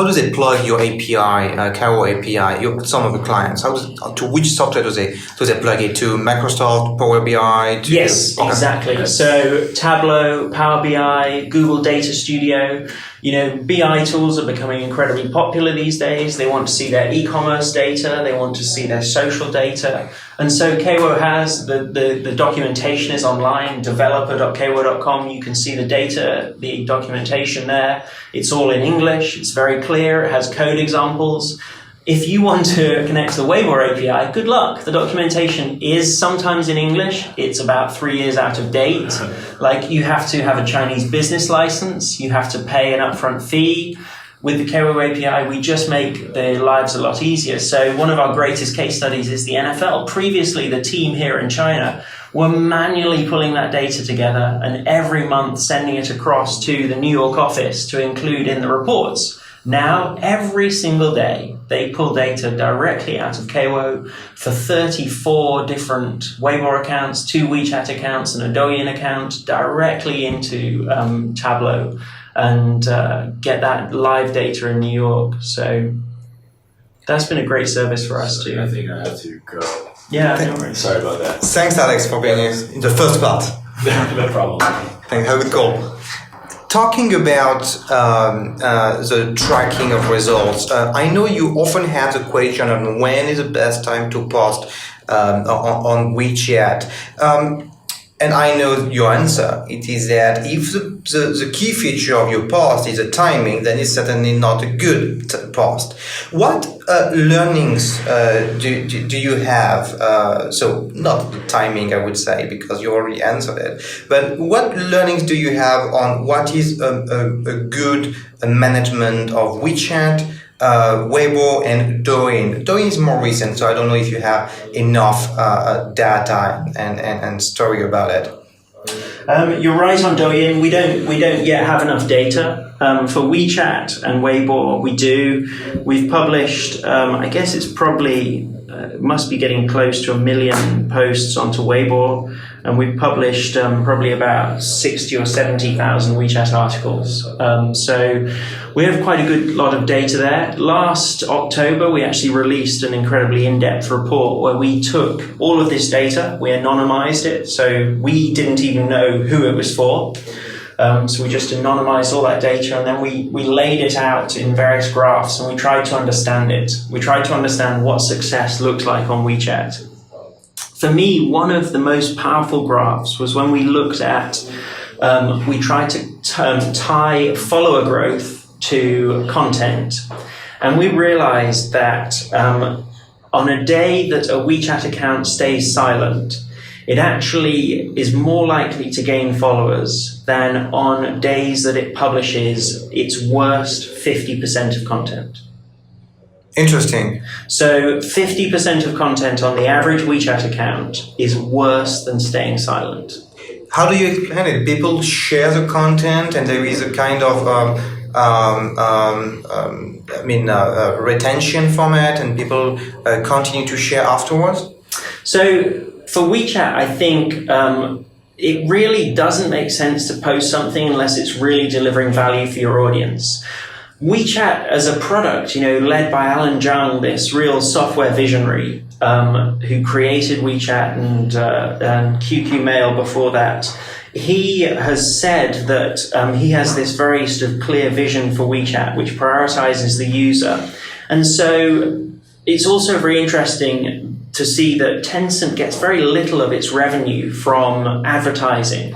does it plug your API, KAWO API, some of the clients? To which software do they plug it to? Microsoft, Power BI? Yes, exactly. So Tableau, Power BI, Google Data Studio. BI tools are becoming incredibly popular these days. They want to see their e-commerce data. They want to see their social data. And so KAWO has the documentation is online, developer.kawo.com. You can see the data, the documentation there. It's all in English. It's very clear. It has code examples. If you want to connect to the Weibo API, good luck. The documentation is sometimes in English. It's about 3 years out of date. Like, you have to have a Chinese business license. You have to pay an upfront fee. with the KAWO API, we just make their lives a lot easier. So one of our greatest case studies is the NFL. Previously, the team here in China were manually pulling that data together and every month sending it across to the New York office to include in the reports. Now, every single day, they pull data directly out of KAWO for 34 different Weibo accounts, 2 Wechat accounts, and a Douyin account directly into Tableau and get that live data in New York. So that's been a great service for us too. I think I have to go. Yeah, no worries. Sorry about that. Thanks, Alex, for being in the first part. No problem. Thanks. Have a good call. Talking about the tracking of results, I know you often have the question on when is the best time to post on Wechat. And I know your answer. It is that if the key feature of your post is the timing, then it's certainly not a good post. What learnings do you have? So not the timing, I would say, because you already answered it. But what learnings do you have on what is a good management of Wechat, Weibo, and Douyin? Douyin is more recent, so I don't know if you have enough data and story about it. You're right on Douyin. We don't yet have enough data. For Wechat and Weibo, we do. We've published, I guess it's probably, must be getting close to 1 million posts onto Weibo, and we've published probably about 60 or 70,000 Wechat articles. So we have quite a good lot of data there. Last October, we actually released an incredibly in-depth report where we took all of this data, we anonymized it, so we didn't even know who it was for. So we just anonymized all that data, and then we laid it out in various graphs, and we tried to understand it. We tried to understand what success looked like on Wechat. For me, one of the most powerful graphs was when we looked at, we tried to tie follower growth to content. And we realized that on a day that a Wechat account stays silent, it actually is more likely to gain followers than on days that it publishes its worst 50% of content. Interesting. So 50% of content on the average Wechat account is worse than staying silent. How do you explain it? People share the content and there is a kind of retention from it, and people continue to share afterwards? So for Wechat, I think it really doesn't make sense to post something unless it's really delivering value for your audience. Wechat as a product, led by Alan Zhang, this real software visionary who created Wechat and QQ Mail before that, he has said that he has this very sort of clear vision for Wechat, which prioritizes the user. And so it's also very interesting to see that Tencent gets very little of its revenue from advertising.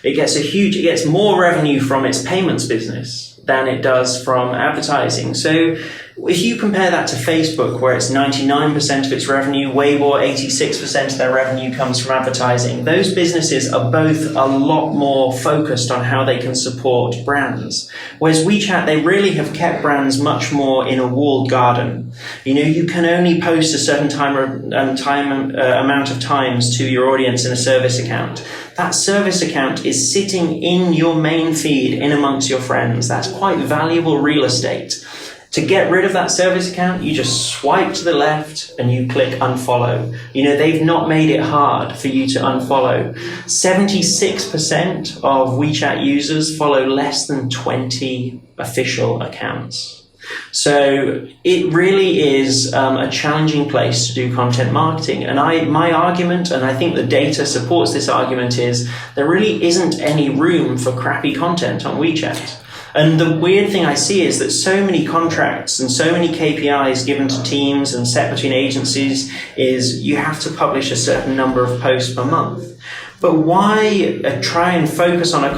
It gets more revenue from its payments business than it does from advertising. So if you compare that to Facebook, where it's 99% of its revenue, Weibo, 86% of their revenue comes from advertising, those businesses are both a lot more focused on how they can support brands. Whereas Wechat, they really have kept brands much more in a walled garden. You can only post a certain amount of times to your audience in a service account. That service account is sitting in your main feed in amongst your friends. That's quite valuable real estate. To get rid of that service account, you just swipe to the left and you click unfollow. They've not made it hard for you to unfollow. 76% of Wechat users follow less than 20 official accounts. So it really is a challenging place to do content marketing. And my argument, and I think the data supports this argument, is there really isn't any room for crappy content on Wechat. And the weird thing I see is that so many contracts and so many KPIs given to teams and set between agencies is you have to publish a certain number of posts per month. But why try and focus on a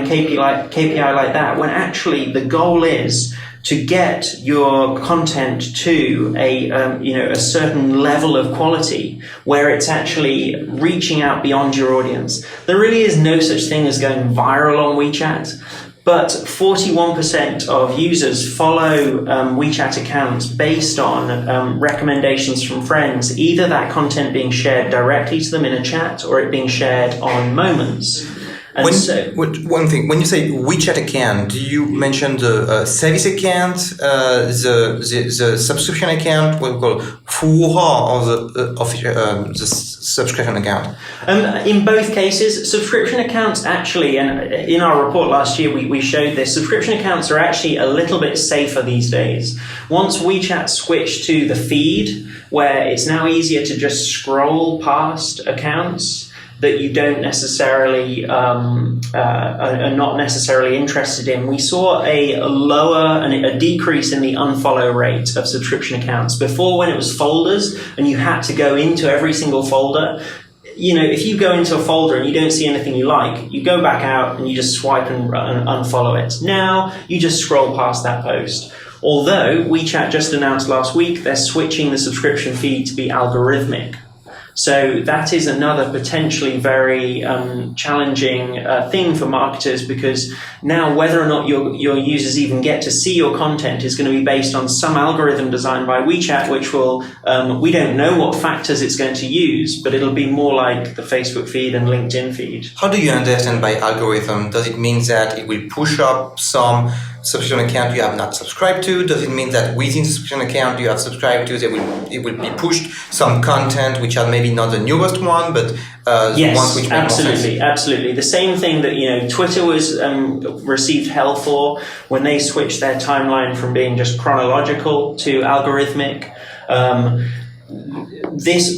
KPI like that when actually the goal is to get your content to a certain level of quality where it's actually reaching out beyond your audience? There really is no such thing as going viral on Wechat. But 41% of users follow WeChat accounts based on recommendations from friends, either that content being shared directly to them in a chat or it being shared on Moments. And one thing, when you say WeChat account, do you mention the service account, the subscription account, what we call Fuha, or the subscription account? In both cases, subscription accounts actually, and in our report last year we showed this, subscription accounts are actually a little bit safer these days. Once WeChat switched to the feed, where it's now easier to just scroll past accounts that you don't necessarily are not necessarily interested in, we saw a decrease in the unfollow rate of subscription accounts. Before, when it was folders and you had to go into every single folder, if you go into a folder and you don't see anything you like, you go back out and you just swipe and unfollow it. Now you just scroll past that post. Although WeChat just announced last week they're switching the subscription feed to be algorithmic. So that is another potentially very challenging thing for marketers, because now whether or not your users even get to see your content is going to be based on some algorithm designed by WeChat, which will, we don't know what factors it's going to use, but it'll be more like the Facebook feed and LinkedIn feed. How do you understand by algorithm? Does it mean that it will push up some subscription account you have not subscribed to? Does it mean that within the subscription account you have subscribed to, it will be pushed some content which are maybe not the newest one, but the ones which make more sense? Absolutely. The same thing that Twitter was received hell for when they switched their timeline from being just chronological to algorithmic.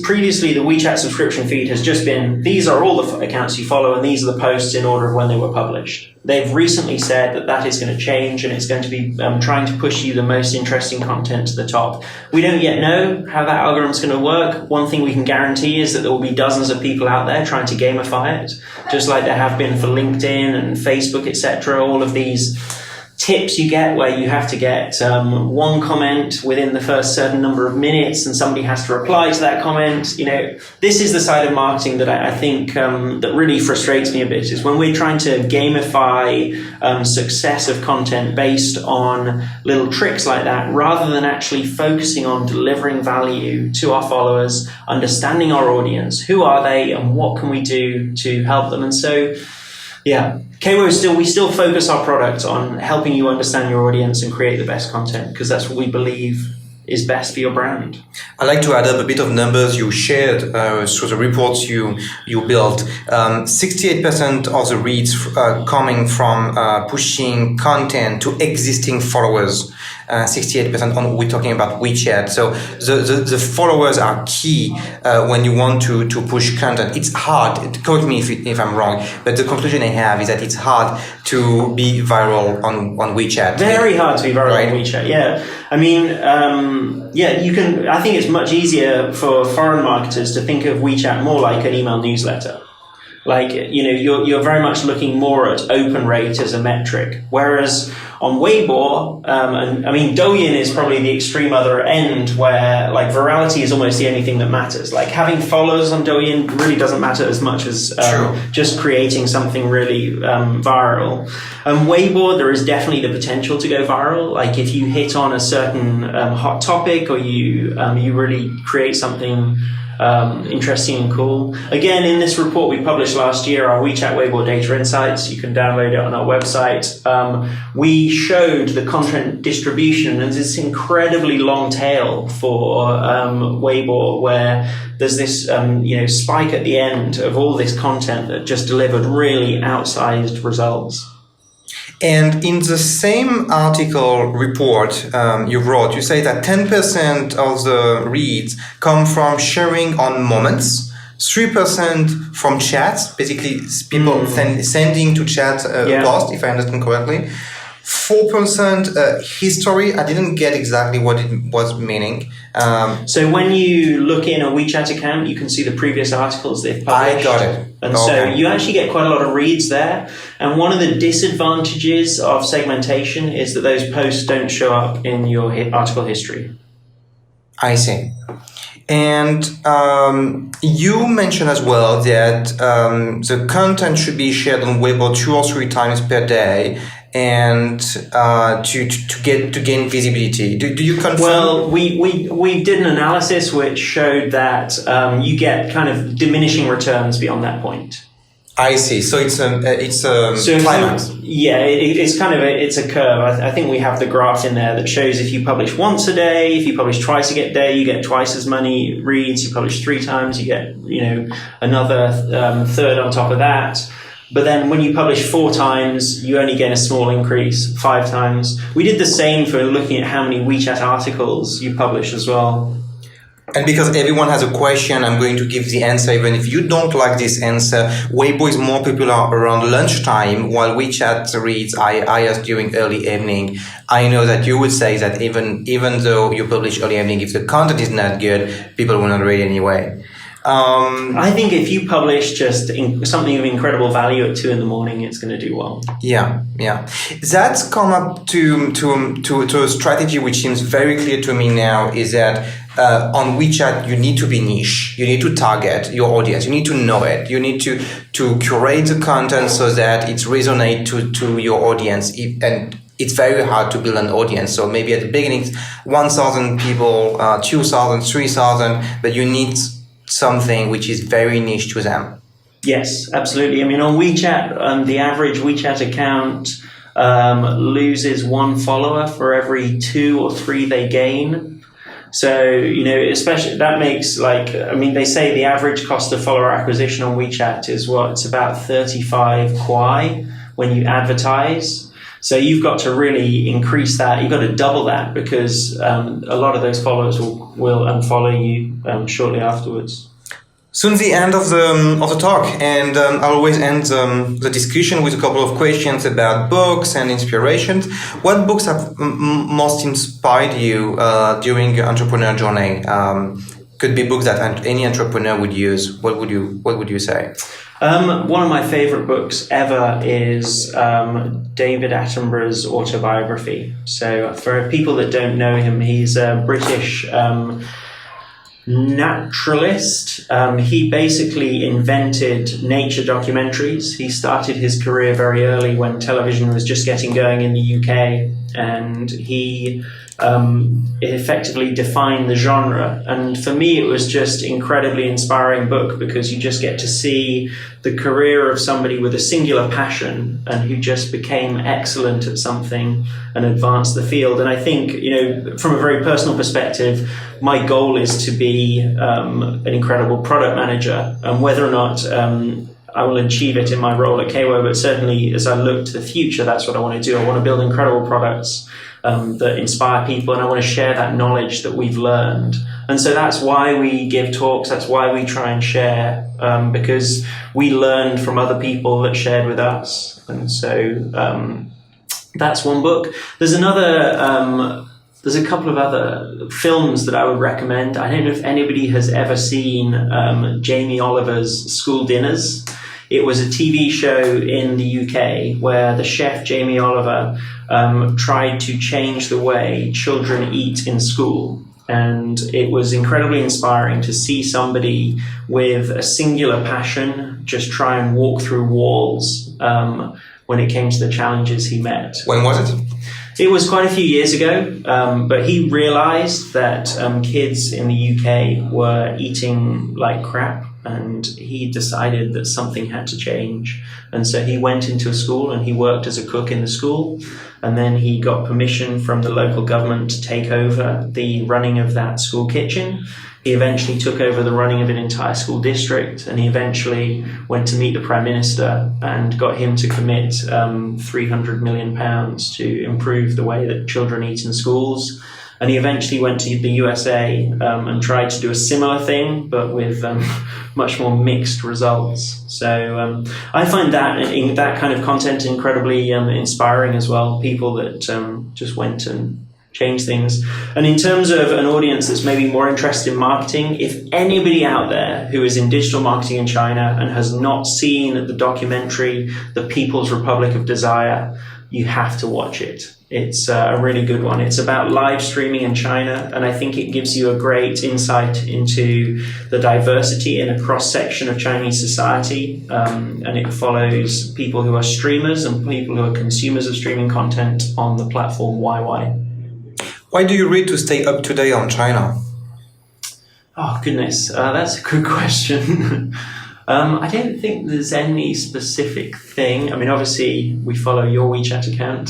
Previously the WeChat subscription feed has just been, these are all the accounts you follow and these are the posts in order of when they were published. They've recently said that is going to change, and it's going to be trying to push you the most interesting content to the top. We don't yet know how that algorithm is going to work. One thing we can guarantee is that there will be dozens of people out there trying to gamify it, just like there have been for LinkedIn and Facebook, etc. All of these tips you get where you have to get one comment within the first certain number of minutes and somebody has to reply to that comment. This is the side of marketing that I think that really frustrates me a bit, is when we're trying to gamify success of content based on little tricks like that, rather than actually focusing on delivering value to our followers, understanding our audience, who are they and what can we do to help them. And so KAWO we still focus our product on helping you understand your audience and create the best content, because that's what we believe is best for your brand. I'd like to add up a bit of numbers you shared through the reports you built. 68% of the reads coming from pushing content to existing followers. 68% we're talking about WeChat. So the followers are key when you want to push content. It's hard, correct me if I'm wrong, but the conclusion I have is that it's hard to be viral on WeChat. Very hard to be viral on WeChat, yeah. I mean, I think it's much easier for foreign marketers to think of WeChat more like an email newsletter. Like, you're very much looking more at open rate as a metric. Whereas on Weibo, Douyin is probably the extreme other end, where like virality is almost the only thing that matters. Like having followers on Douyin really doesn't matter as much as just creating something really viral. Weibo, there is definitely the potential to go viral. Like if you hit on a certain hot topic, or you really create something interesting and cool. Again, in this report we published last year, our WeChat Weibo Data Insights, you can download it on our website. We showed the content distribution, and this incredibly long tail for Weibo, where there's this spike at the end of all this content that just delivered really outsized results. And in the same article report you wrote, you say that 10% of the reads come from sharing on Moments, 3% from chats, basically people sending to chat post, if I understand correctly, 4% history. I didn't get exactly what it was meaning. So when you look in a WeChat account, you can see the previous articles they've published. I got it. And so you actually get quite a lot of reads there. And one of the disadvantages of segmentation is that those posts don't show up in your article history. I see. And you mentioned as well that the content should be shared on Weibo 2 or 3 times per day, and to gain visibility. Do you confirm? Well, we did an analysis which showed that you get kind of diminishing returns beyond that point. I see. So it's a climax. Yeah, it's kind of it's a curve. I think we have the graph in there that shows if you publish once a day, if you publish twice a day, you get twice as many reads. You publish 3 times, you get another third on top of that. But then when you publish 4 times, you only get a small increase. 5 times. We did the same for looking at how many WeChat articles you publish as well. And because everyone has a question, I'm going to give the answer, even if you don't like this answer. Weibo is more popular around lunchtime, while WeChat reads highest during early evening. I know that you would say that even though you publish early evening, if the content is not good, people will not read anyway. I think if you publish just something of incredible value at 2 a.m, it's going to do well. Yeah. That's come up to a strategy which seems very clear to me now, is that on WeChat you need to be niche. You need to target your audience. You need to know it. You need to curate the content so that it resonates to your audience. And it's very hard to build an audience. So maybe at the beginning, 1,000 people, 2,000, 3,000, but you need something which is very niche to them. Yes, absolutely. I mean, on WeChat, the average WeChat account loses 1 follower for every 2 or 3 they gain. So, especially that makes they say the average cost of follower acquisition on WeChat is it's about 35 kwai when you advertise. So you've got to really increase that. You've got to double that, because a lot of those followers will unfollow you shortly afterwards. Soon the end of the talk, and I'll always end the discussion with a couple of questions about books and inspirations. What books have most inspired you during your entrepreneur journey? Could be books that any entrepreneur would use. What would you say? One of my favorite books ever is David Attenborough's autobiography. So for people that don't know him, he's a British naturalist. He basically invented nature documentaries. He started his career very early when television was just getting going in the UK, and he effectively defined the genre. And for me, it was just incredibly inspiring book, because you just get to see the career of somebody with a singular passion and who just became excellent at something and advanced the field. And I think, from a very personal perspective, my goal is to be an incredible product manager, and whether or not I will achieve it in my role at KAWO, but certainly as I look to the future, that's what I want to do. I want to build incredible products that inspire people, and I want to share that knowledge that we've learned. And so that's why we give talks, that's why we try and share, because we learned from other people that shared with us. And so that's one book. There's a couple of other films that I would recommend. I don't know if anybody has ever seen Jamie Oliver's School Dinners. It was a TV show in the UK where the chef Jamie Oliver tried to change the way children eat in school. And it was incredibly inspiring to see somebody with a singular passion just try and walk through walls when it came to the challenges he met. When was it? It was quite a few years ago, but he realized that kids in the UK were eating like crap, and he decided that something had to change. And so he went into a school and he worked as a cook in the school, and then he got permission from the local government to take over the running of that school kitchen. He eventually took over the running of an entire school district, and he eventually went to meet the Prime Minister and got him to commit £300 million to improve the way that children eat in schools. And he eventually went to the USA and tried to do a similar thing, but with much more mixed results. So I find that kind of content incredibly inspiring as well. People that just went and change things. And in terms of an audience that's maybe more interested in marketing, if anybody out there who is in digital marketing in China and has not seen the documentary The People's Republic of Desire, you have to watch it. It's a really good one. It's about live streaming in China, and I think it gives you a great insight into the diversity in a cross-section of Chinese society, and it follows people who are streamers and people who are consumers of streaming content on the platform YY. Why do you read to stay up to date on China? Oh, goodness. That's a good question. I don't think there's any specific thing. I mean, obviously, we follow your WeChat account.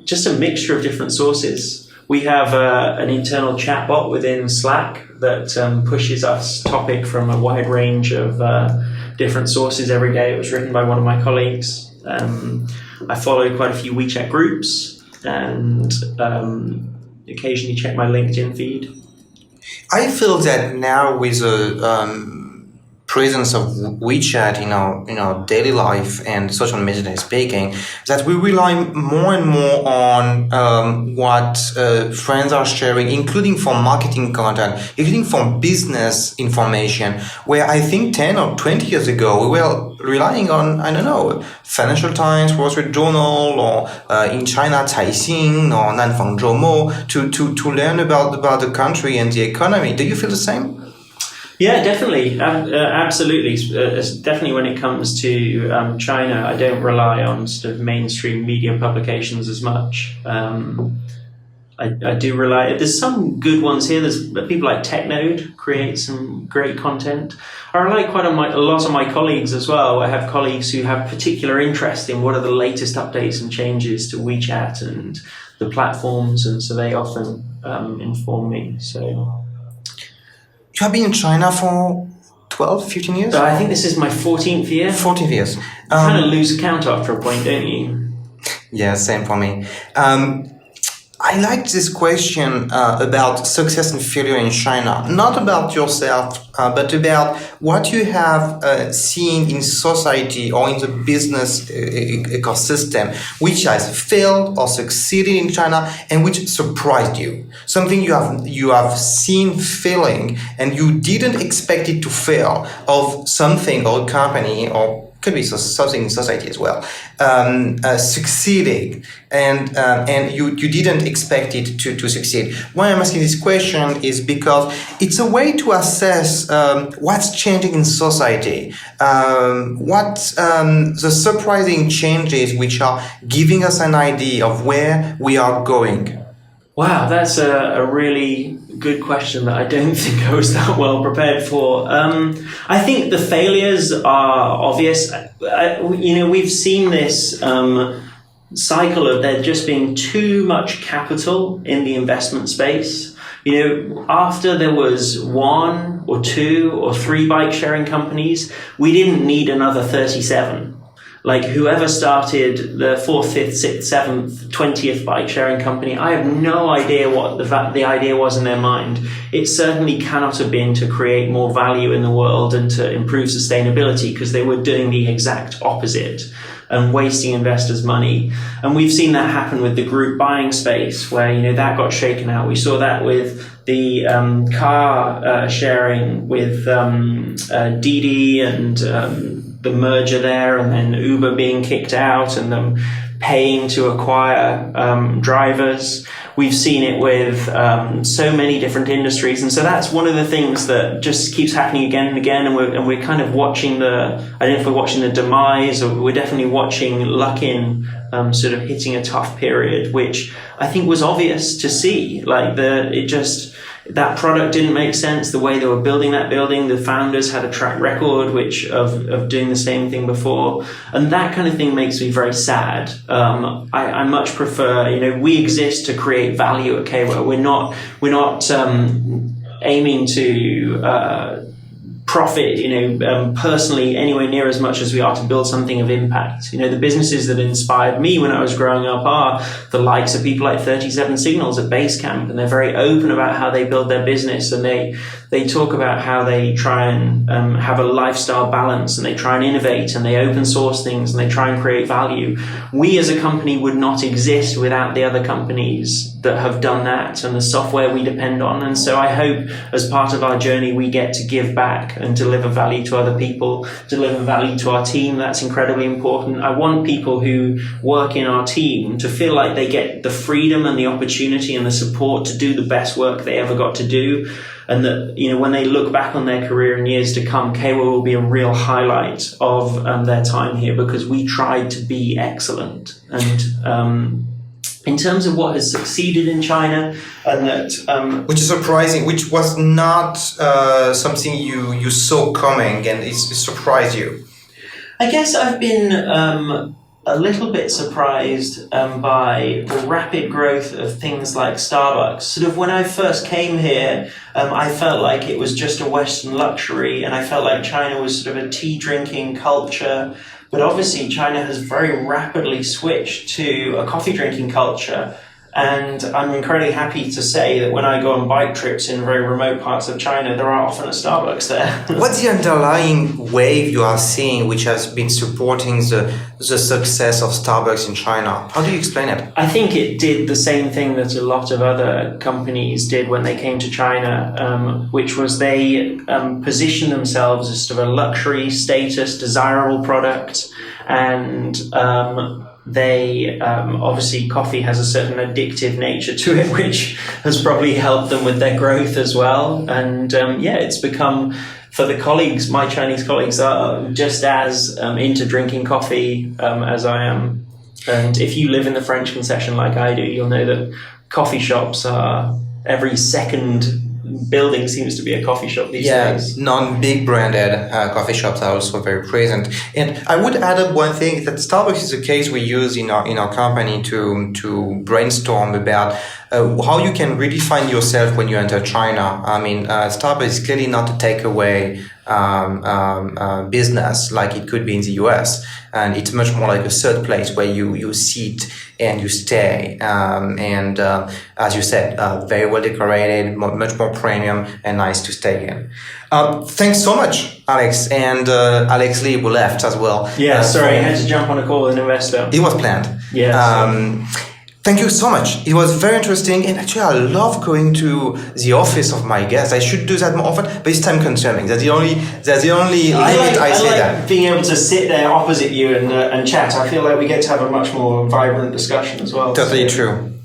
Just a mixture of different sources. We have an internal chatbot within Slack that pushes us topic from a wide range of different sources every day. It was written by one of my colleagues. I follow quite a few WeChat groups and occasionally check my LinkedIn feed. I feel that now with the presence of WeChat in our daily life and social media speaking, that we rely more and more on what friends are sharing, including for marketing content, including for business information, where I think 10 or 20 years ago we were relying on, I don't know, Financial Times, Wall Street Journal, or in China, Caixin or Nanfang Zhoumo to learn about the country and the economy. Do you feel the same? Yeah, definitely. Absolutely. Definitely when it comes to China, I don't rely on sort of mainstream media publications as much. I do rely. There's some good ones here. There's people like TechNode create some great content. I rely quite on a lot of my colleagues as well. I have colleagues who have particular interest in what are the latest updates and changes to WeChat and the platforms, and so they often inform me. So. You have been in China for 12, 15 years? I think this is my 14th year. 14 years. You kind of lose count after a point, don't you? Yeah, same for me. I like this question about success and failure in China. Not about yourself, but about what you have seen in society or in the business ecosystem, which has failed or succeeded in China and which surprised you. Something you have seen failing and you didn't expect it to fail, of something or a company or could be something in society as well, succeeding, and you didn't expect it to succeed. Why I'm asking this question is because it's a way to assess what's changing in society, what the surprising changes which are giving us an idea of where we are going. Wow, that's a really good question that I don't think I was that well prepared for. I think the failures are obvious. We've seen this cycle of there just being too much capital in the investment space. After there was 1 or 2 or 3 bike sharing companies, we didn't need another 37. Like whoever started the 4th, 5th, 6th, 7th, 20th bike sharing company, I have no idea what the idea was in their mind. It certainly cannot have been to create more value in the world and to improve sustainability, because they were doing the exact opposite and wasting investors' money. And we've seen that happen with the group buying space, where that got shaken out. We saw that with the car sharing with Didi and the merger there, and then Uber being kicked out and them paying to acquire drivers. We've seen it with so many different industries, and so that's one of the things that just keeps happening again and again. And we're kind of watching I don't know if we're watching the demise, or we're definitely watching Luckin sort of hitting a tough period, which I think was obvious to see. Like that product didn't make sense. The way they were building that building, the founders had a track record of doing the same thing before, and that kind of thing makes me very sad. I much prefer, we exist to create value at KAWO. We're not aiming to profit, personally anywhere near as much as we are to build something of impact. The businesses that inspired me when I was growing up are the likes of people like 37 Signals at Basecamp, and they're very open about how they build their business, and they talk about how they try and have a lifestyle balance, and they try and innovate, and they open source things, and they try and create value. We as a company would not exist without the other companies that have done that and the software we depend on. And so I hope as part of our journey we get to give back and deliver value to other people, deliver value to our team. That's incredibly important. I want people who work in our team to feel like they get the freedom and the opportunity and the support to do the best work they ever got to do. And that, you know, when they look back on their career in years to come, KAWO will be a real highlight of their time here, because we tried to be excellent. And in terms of what has succeeded in China, and that which is surprising, which was not something you saw coming, and it surprised you. I guess I've been a little bit surprised by the rapid growth of things like Starbucks. Sort of when I first came here, I felt like it was just a Western luxury, and I felt like China was sort of a tea drinking culture. But obviously China has very rapidly switched to a coffee drinking culture. And I'm incredibly happy to say that when I go on bike trips in very remote parts of China, there are often a Starbucks there. What's the underlying wave you are seeing which has been supporting the success of Starbucks in China? How do you explain it? I think it did the same thing that a lot of other companies did when they came to China, which was they positioned themselves as sort of a luxury status, desirable product, and they obviously coffee has a certain addictive nature to it, which has probably helped them with their growth as well. And it's become, for the colleagues, my Chinese colleagues are just as into drinking coffee as I am. And if you live in the French concession like I do, you'll know that coffee shops are every second building seems to be a coffee shop these days. Non-big branded coffee shops are also very present. And I would add up one thing, that Starbucks is a case we use in our company to brainstorm about how you can redefine yourself when you enter China. I mean, Starbucks is clearly not a takeaway business like it could be in the US, and it's much more like a third place where you sit and you stay, and as you said, very well decorated, much more premium and nice to stay in. Thanks so much, Alex, and Alex Lee who left as well. Yeah, sorry, I had to jump on a call with an investor. It was planned. Thank you so much. It was very interesting, and actually I love going to the office of my guests. I should do that more often, but it's time consuming. That's the only limit. I say that. Being able to sit there opposite you and chat. I feel like we get to have a much more vibrant discussion as well. Totally true.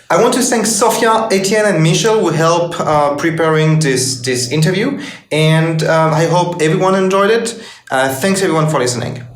I want to thank Sophia, Etienne, and Michel who helped preparing this interview, and I hope everyone enjoyed it. Thanks everyone for listening.